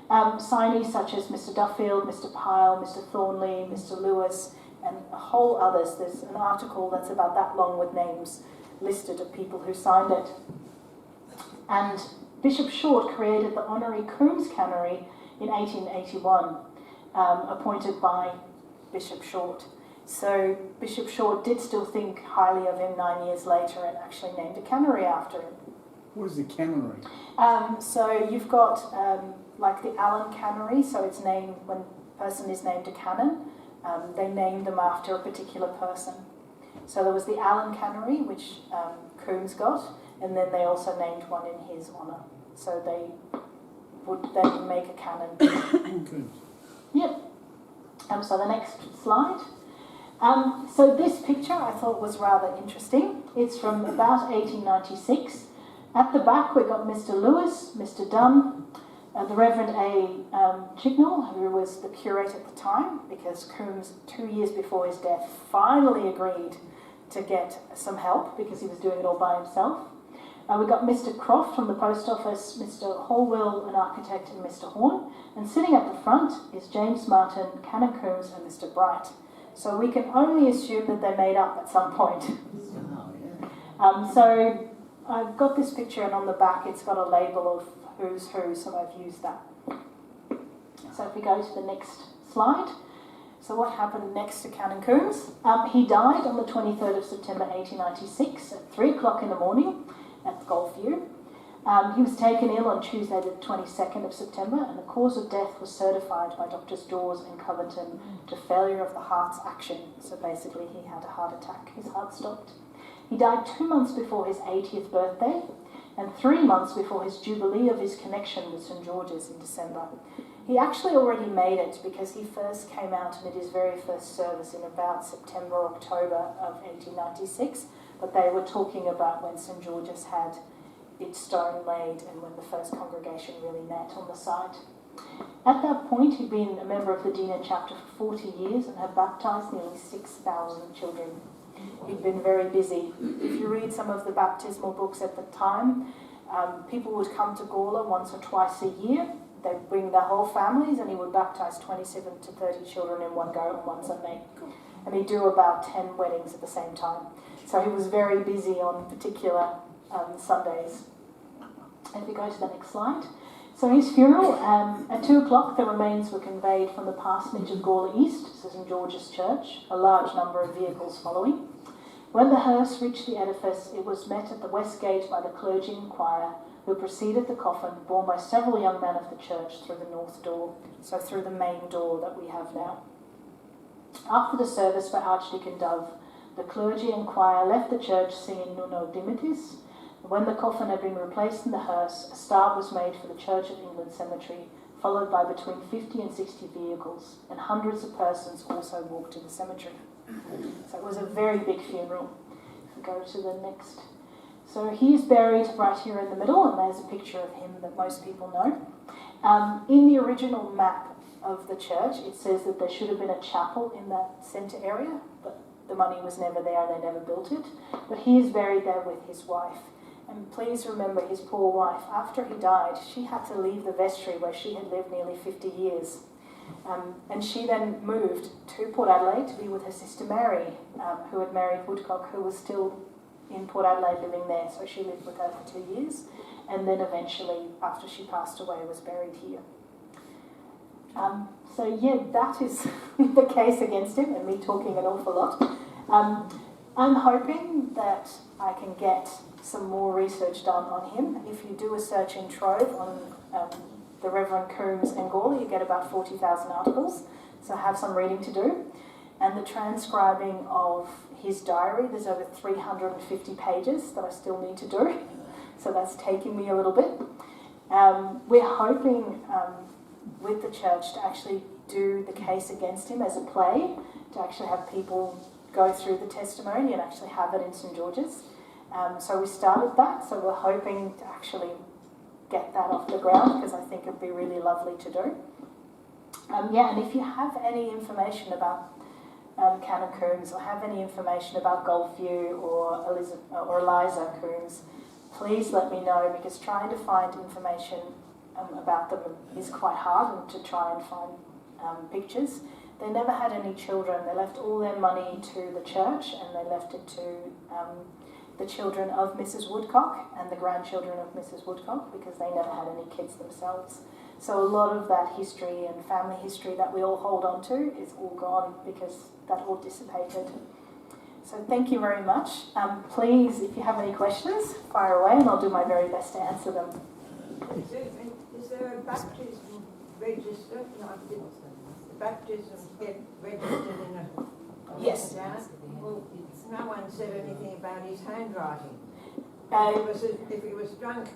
Signees such as Mr. Duffield, Mr. Pyle, Mr. Thornley, Mr. Lewis, and a whole others. There's an article that's about that long with names listed of people who signed it. And Bishop Short created the Honorary Coombs Canonry in 1881, appointed by Bishop Short. So Bishop Short did still think highly of him 9 years later and actually named a canonry after him. What is the canonry? So you've got like the Allen Canonry, so it's named when a person is named a canon, they named them after a particular person. So there was the Allen Canonry, which Coombs got, and then they also named one in his honour. So they would then make a canon. Coombs. Yep. So the next slide. So this picture I thought was rather interesting. It's from about 1896. At the back we've got Mr. Lewis, Mr. Dunn, the Reverend A. Chignall, who was the curate at the time, because Coombs, 2 years before his death, finally agreed to get some help because he was doing it all by himself. We've got Mr. Croft from the post office, Mr. Holwell, an architect, and Mr. Horn. And sitting at the front is James Martin, Canon Coombs, and Mr. Bright. So we can only assume that they made up at some point. So I've got this picture, and on the back it's got a label of who's who, so I've used that. So if we go to the next slide. So what happened next to Canon Coombs? He died on the 23rd of September 1896 at 3 o'clock in the morning at Gawler. He was taken ill on Tuesday the 22nd of September, and the cause of death was certified by Doctors Dawes and Covington to failure of the heart's action. So basically he had a heart attack, his heart stopped. He died 2 months before his 80th birthday and 3 months before his jubilee of his connection with St George's in December. He actually already made it because he first came out and did his very first service in about September, October of 1896, but they were talking about when St George's had its stone laid and when the first congregation really met on the site. At that point, he'd been a member of the Deaner chapter for 40 years and had baptised nearly 6,000 children. He'd been very busy. If you read some of the baptismal books at the time, people would come to Gawler once or twice a year. They'd bring their whole families and he would baptise 27 to 30 children in one go on one Sunday. And he'd do about 10 weddings at the same time. So he was very busy on particular Sundays. And if we go to the next slide. So his funeral, at 2 o'clock, the remains were conveyed from the parsonage of Gawler East to St George's Church, a large number of vehicles following. When the hearse reached the edifice, it was met at the west gate by the clergy and choir, who preceded the coffin, borne by several young men of the church through the north door, so through the main door that we have now. After the service by Archdeacon Dove, the clergy and choir left the church singing Nuno Dimittis. When the coffin had been replaced in the hearse, a start was made for the Church of England cemetery, followed by between 50 and 60 vehicles, and hundreds of persons also walked to the cemetery. So it was a very big funeral. If we go to the next. So he is buried right here in the middle, and there's a picture of him that most people know. In the original map of the church, it says that there should have been a chapel in that centre area, but the money was never there and they never built it. But he is buried there with his wife. And please remember his poor wife. After he died, she had to leave the vestry where she had lived nearly 50 years. And she then moved to Port Adelaide to be with her sister Mary, who had married Woodcock, who was still in Port Adelaide living there. So she lived with her for 2 years. And then eventually, after she passed away, was buried here. So yeah, that is the case against him, and me talking an awful lot. I'm hoping that I can get some more research done on him. If you do a search in Trove on the Reverend Coombs and Gawler, you get about 40,000 articles, so I have some reading to do. And the transcribing of his diary, there's over 350 pages that I still need to do, so that's taking me a little bit. We're hoping with the church to actually do the case against him as a play, to actually have people go through the testimony and actually have it in St George's. So we started that, so we're hoping to actually get that off the ground because I think it'd be really lovely to do. And if you have any information about Canon Coombs or have any information about Goldview or Eliza Coombs, please let me know, because trying to find information about them is quite hard, and to try and find pictures. They never had any children. They left all their money to the church, and they left it to the children of Mrs. Woodcock and the grandchildren of Mrs. Woodcock, because they never had any kids themselves. So a lot of that history and family history that we all hold on to is all gone because that all dissipated. So thank you very much. Please, if you have any questions, fire away and I'll do my very best to answer them. Is there a baptism register? Like the baptism get registered in a Yes. town? Well, no one said anything about his handwriting. If he was drunk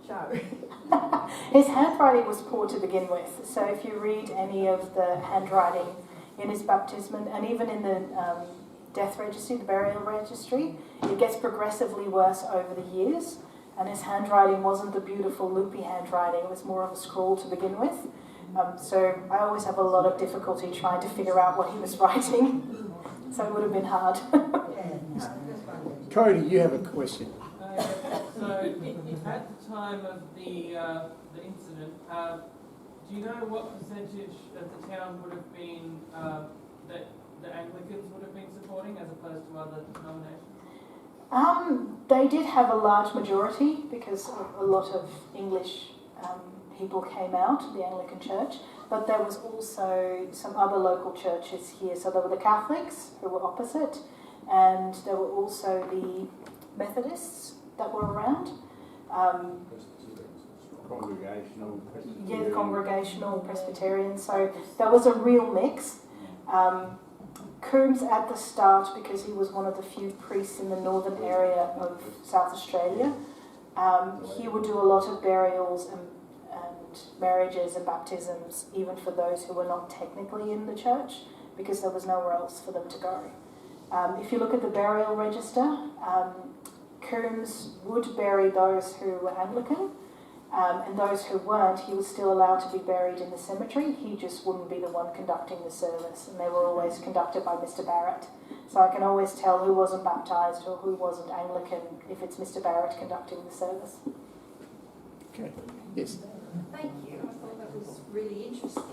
Show. His handwriting was poor to begin with, so if you read any of the handwriting in his baptism and even in the death registry, the burial registry, it gets progressively worse over the years, and his handwriting wasn't the beautiful loopy handwriting, it was more of a scrawl to begin with. So I always have a lot of difficulty trying to figure out what he was writing, so it would have been hard. Cody, you have a question. So, at the time of the incident, do you know what percentage of the town would have been that the Anglicans would have been supporting, as opposed to other denominations? They did have a large majority because a lot of English people came out, the Anglican Church, but there was also some other local churches here. So there were the Catholics who were opposite, and there were also the Methodists that were around. Congregational, Yeah, the Congregational, Presbyterian. So there was a real mix. Coombs at the start, because he was one of the few priests in the northern area of South Australia, he would do a lot of burials and marriages and baptisms, even for those who were not technically in the church, because there was nowhere else for them to go. If you look at the burial register, Coombs would bury those who were Anglican, and those who weren't, he was still allowed to be buried in the cemetery. He just wouldn't be the one conducting the service, and they were always conducted by Mr. Barrett. So I can always tell who wasn't baptised or who wasn't Anglican if it's Mr. Barrett conducting the service. Okay. Yes. Thank you. I thought that was really interesting.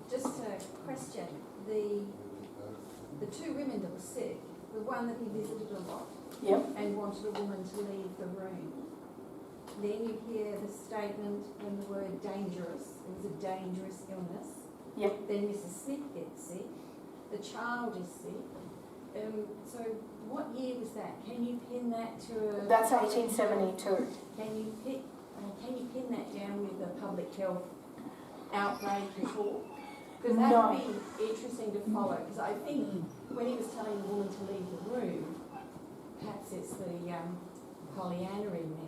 Just a question. The two women that were sick, the one that he visited a lot Yep. and wanted a woman to leave the room. Then you hear the statement when the word dangerous, it was a dangerous illness. Yep. Then Mrs. Smith gets sick. The child is sick. So what year was that? Can you pin that to a... That's 1872. Can you pin that down with a public health outbreak report? Because that No. would be interesting to follow. Because I think when he was telling the woman to leave the room, perhaps it's the Pollyanna in me.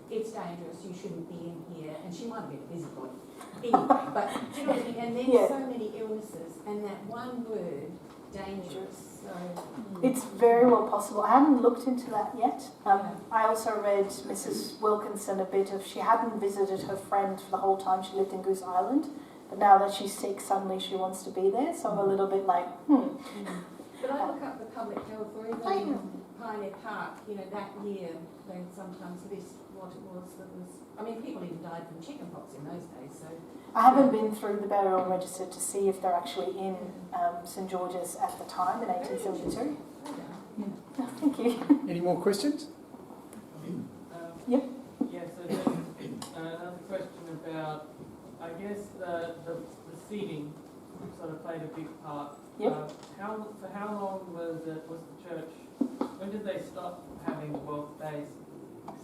It's dangerous. You shouldn't be in here. And she might have been a busybody. Anyway, but do you know what I mean? And then so many illnesses, and that one word, dangerous. So It's very well possible. I haven't looked into that yet. I also read Mrs. Wilkinson a bit of, she hadn't visited her friend for the whole time she lived in Goose Island, but now that she's sick, suddenly she wants to be there, so I'm a little bit like, But I look up the public health, or even in Pioneer Park, you know, that year, they sometimes list what it was that was... I mean, people even died from chickenpox in those days, so... I haven't been through the burial register to see if they're actually in St George's at the time in 1872. Oh, thank you. Any more questions? Yep. Yeah, so then another question about, I guess, the seating sort of played a big part. Yep. For how long was the church, when did they stop having wealth-based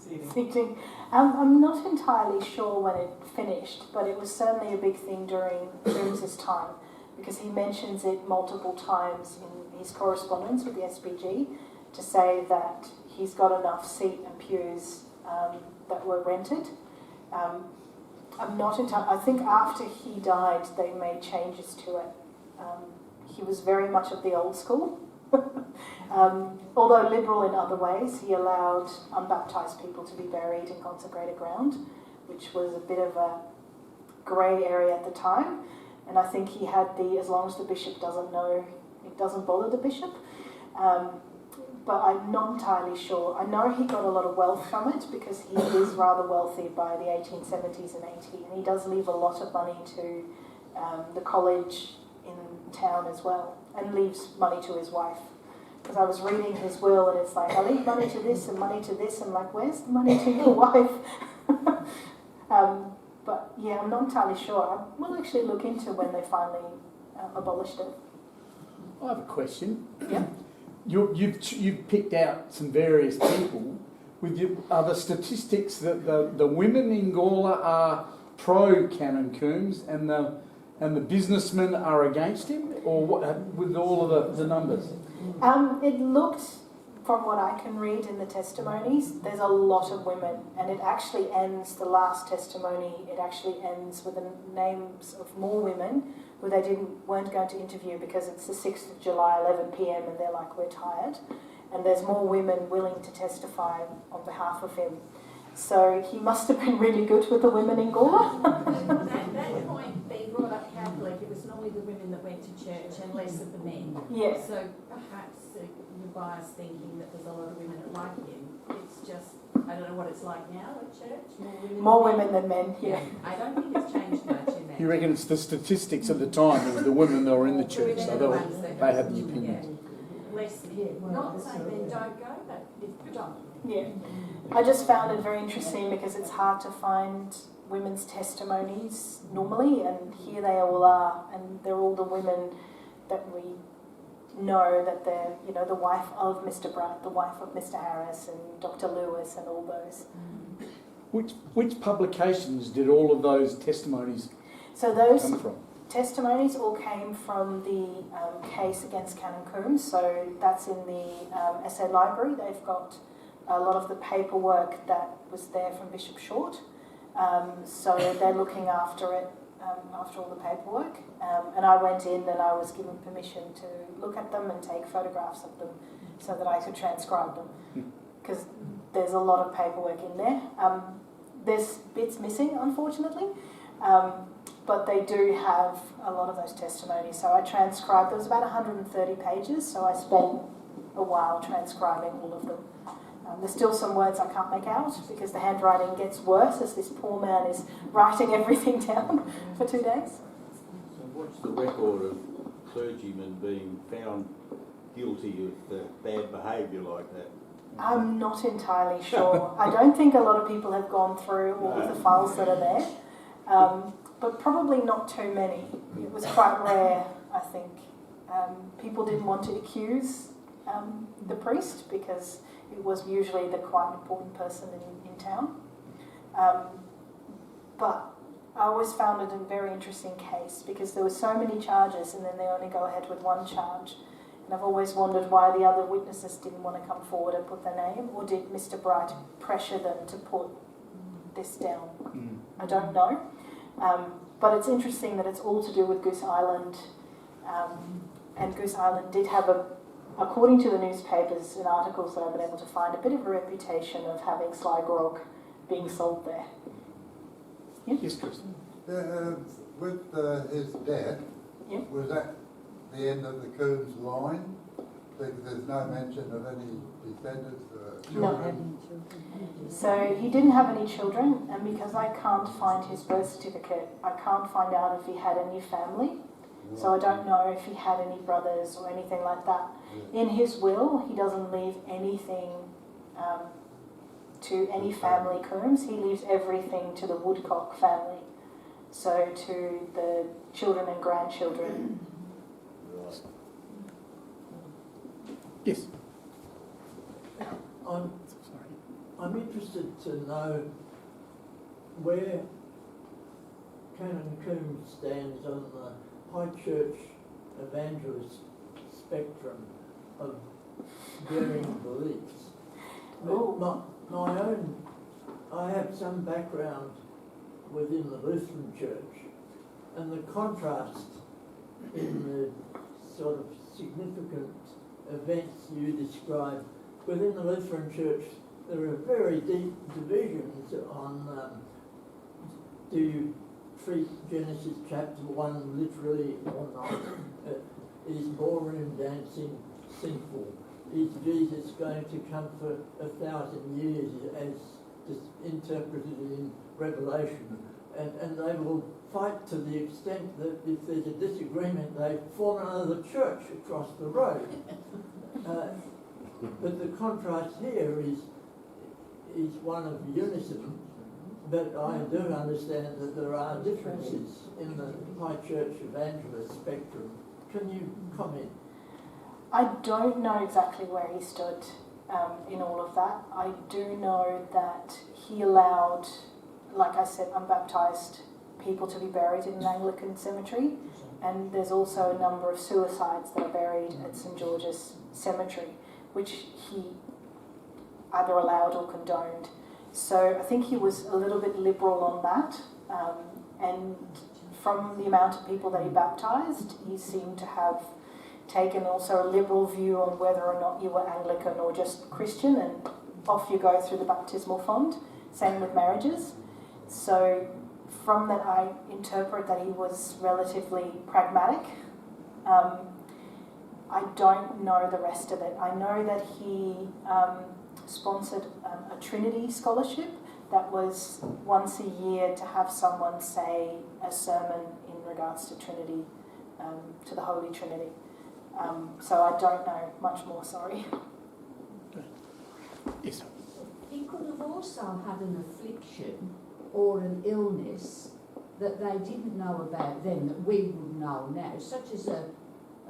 seating? Seating. I'm not entirely sure when it finished, but it was certainly a big thing during Coombs' time, because he mentions it multiple times in his correspondence with the SPG to say that he's got enough seat and pews that were rented. I'm not entirely... I think after he died, they made changes to it. He was very much of the old school. Although liberal in other ways, he allowed unbaptised people to be buried in consecrated ground, which was a bit of a grey area at the time. And I think he had as long as the bishop doesn't know, it doesn't bother the bishop. But I'm not entirely sure. I know he got a lot of wealth from it because he is rather wealthy by the 1870s and 80s, and he does leave a lot of money to the college in town as well, and leaves money to his wife. Because I was reading his will, and it's like, I leave money to this and money to this, and like, where's the money to your wife? But yeah, I'm not entirely sure. I will actually look into when they finally abolished it. I have a question. Yeah. You've picked out some various people. Are the statistics that the women in Gawler are pro Canon Coombs and the businessmen are against him, or what? With all of the numbers? It looked from what I can read in the testimonies, there's a lot of women, and it actually ends, the last testimony, it actually ends with the names of more women who they weren't going to interview because it's the 6th of July, 11 p.m, and they're like, we're tired. And there's more women willing to testify on behalf of him. So he must have been really good with the women in Gawler. that point, being brought up Catholic, it was normally the women that went to church and less of the men. Yeah. So perhaps you're biased thinking that there's a lot of women that like him. It's just, I don't know what it's like now at church. More women than men, yeah. I don't think it's changed much in that. You reckon it's the statistics at the time? It was the women that were in the church, so they had the opinion. Less, not saying men don't go, but if don't. Yeah. I just found it very interesting because it's hard to find women's testimonies normally, and here they all are, and they're all the women that we know that they're, you know, the wife of Mr. Bright, the wife of Mr. Harris, and Dr. Lewis, and all those. Which publications did all of those testimonies So those come from? testimonies all came from the case against Canon Coombs, so that's in the essay library. They've got a lot of the paperwork that was there from Bishop Short, so they're looking after it, after all the paperwork. And I went in and I was given permission to look at them and take photographs of them so that I could transcribe them, because there's a lot of paperwork in there. There's bits missing, unfortunately. But they do have a lot of those testimonies. So I transcribed, there was about 130 pages, so I spent a while transcribing all of them. There's still some words I can't make out because the handwriting gets worse as this poor man is writing everything down for 2 days. So what's the record of clergymen being found guilty of bad behaviour like that? I'm not entirely sure. I don't think a lot of people have gone through all of the files that are there. But probably not too many. It was quite rare, I think. People didn't want to accuse the priest because it was usually the quite important person in town. But I always found it a very interesting case because there were so many charges and then they only go ahead with one charge. And I've always wondered why the other witnesses didn't want to come forward and put their name, or did Mr. Bright pressure them to put this down? I don't know. But it's interesting that it's all to do with Goose Island, and Goose Island did have according to the newspapers and articles that I've been able to find, a bit of a reputation of having sly grog being sold there. Yeah? Yes, Kristen. With his death, Yeah. was that the end of the Coombs line? Because there's no mention of any descendants or children? So he didn't have any children, and because I can't find his birth certificate, I can't find out if he had any family. So I don't know if he had any brothers or anything like that. In his will, he doesn't leave anything to any family Coombs. He leaves everything to the Woodcock family. So to the children and grandchildren. Right. Yes. I'm interested to know where Canon Coombs stands on the high church evangelist spectrum of varying beliefs. I have some background within the Lutheran Church, and the contrast in the sort of significant events you describe within the Lutheran Church, there are very deep divisions on do you treat Genesis chapter 1 literally or not? Is ballroom dancing sinful? Is Jesus going to come for 1,000 years as interpreted in Revelation? And they will fight to the extent that if there's a disagreement, they form another church across the road. But the contrast here is one of unison, but I do understand that there are differences in the high church evangelist spectrum. Can you comment? I don't know exactly where he stood in all of that. I do know that he allowed, like I said, unbaptised people to be buried in an Anglican cemetery, and there's also a number of suicides that are buried at St George's Cemetery. which he either allowed or condoned. So I think he was a little bit liberal on that, and from the amount of people that he baptised, he seemed to have taken also a liberal view on whether or not you were Anglican or just Christian, and off you go through the baptismal font. Same with marriages. So from that I interpret that he was relatively pragmatic. I don't know the rest of it. I know that he sponsored a Trinity scholarship that was once a year to have someone say a sermon in regards to Trinity, to the Holy Trinity. So I don't know much more, sorry. Yes. He could have also had an affliction or an illness that they didn't know about then that we would know now, such as a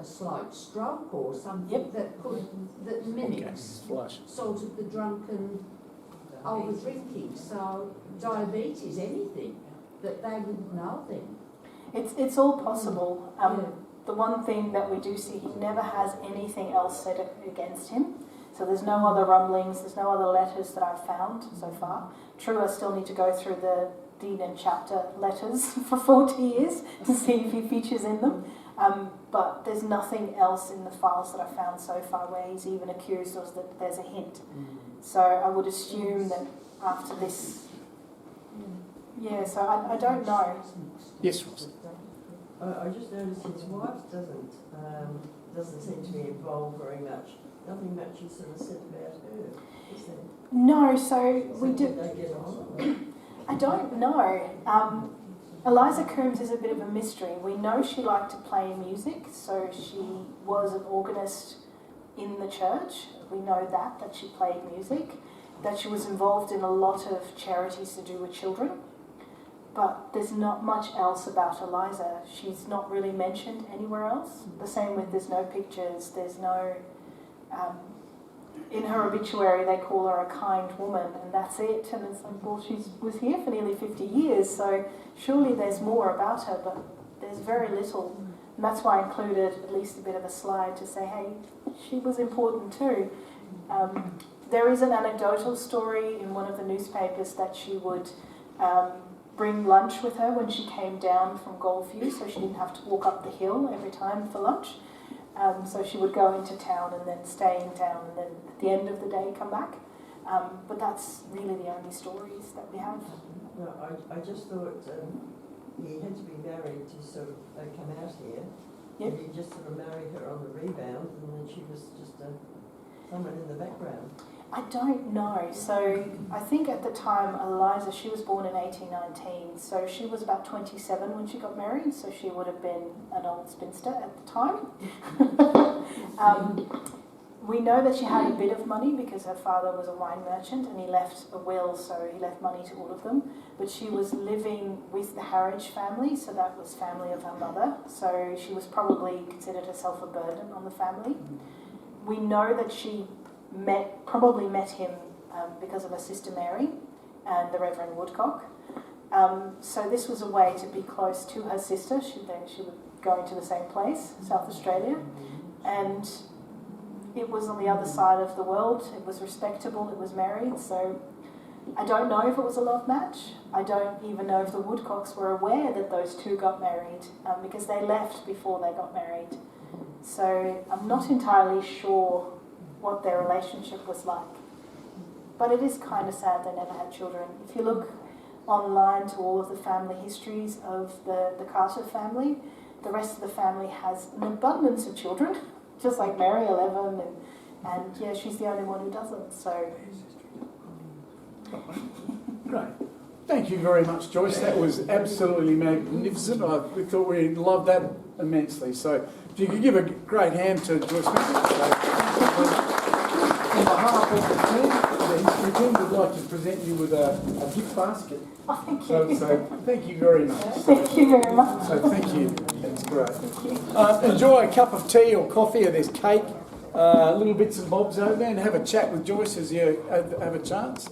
slight stroke or something that mimics sort of the drunken over drinking. So diabetes, anything that they wouldn't know then. It's all possible. The one thing that we do see, he never has anything else said against him. So there's no other rumblings, there's no other letters that I've found so far. True, I still need to go through the dean and chapter letters for 40 years to see if he features in them. But there's nothing else in the files that I've found so far where he's even accused or that there's a hint. So I would assume that after this... Yeah, so I don't know. Yes, Ross. I just noticed his wife doesn't seem to be involved very much. Nothing much is sort of said about her, is there? No, so we do... Did they get on? I don't know. Eliza Coombs is a bit of a mystery. We know she liked to play music, so she was an organist in the church. We know that she played music, that she was involved in a lot of charities to do with children. But there's not much else about Eliza. She's not really mentioned anywhere else. The same with there's no pictures, there's no... in her obituary they call her a kind woman, and that's it. And it's like, well, she was here for nearly 50 years, so surely there's more about her, but there's very little. And that's why I included at least a bit of a slide to say, hey, she was important too. There is an anecdotal story in one of the newspapers that she would bring lunch with her when she came down from Goldview, so she didn't have to walk up the hill every time for lunch. So she would go into town and then stay in town and then at the end of the day come back. But that's really the only stories that we have. No, I just thought he had to be married to sort of come out here. Yep. And he just sort of married her on the rebound, and then she was just someone in the background. I don't know. So I think at the time, Eliza, she was born in 1819, so she was about 27 when she got married, so she would have been an old spinster at the time. We know that she had a bit of money because her father was a wine merchant and he left a will, so he left money to all of them. But she was living with the Harridge family, so that was family of her mother, so she was probably considered herself a burden on the family. We know that she probably met him because of her sister Mary and the Reverend Woodcock. So this was a way to be close to her sister. She would go into the same place, South Australia, and it was on the other side of the world. It was respectable, it was married, so I don't know if it was a love match. I don't even know if the Woodcocks were aware that those two got married because they left before they got married. So I'm not entirely sure what their relationship was like. But it is kind of sad they never had children. If you look online to all of the family histories of the Carter family, the rest of the family has an abundance of children, just like Mary, 11, and yeah, she's the only one who doesn't, so... Great. Thank you very much, Joyce. That was absolutely magnificent. We thought we loved that immensely. So if you could give a great hand to Joyce Mendrik. On behalf of the team, the history team, would like to present you with a gift basket. Oh, thank you. So thank you very much. Thank you very much. So thank you. That's great. Thank you. Enjoy a cup of tea or coffee, or there's cake, little bits and bobs over there, and have a chat with Joyce as you have a chance.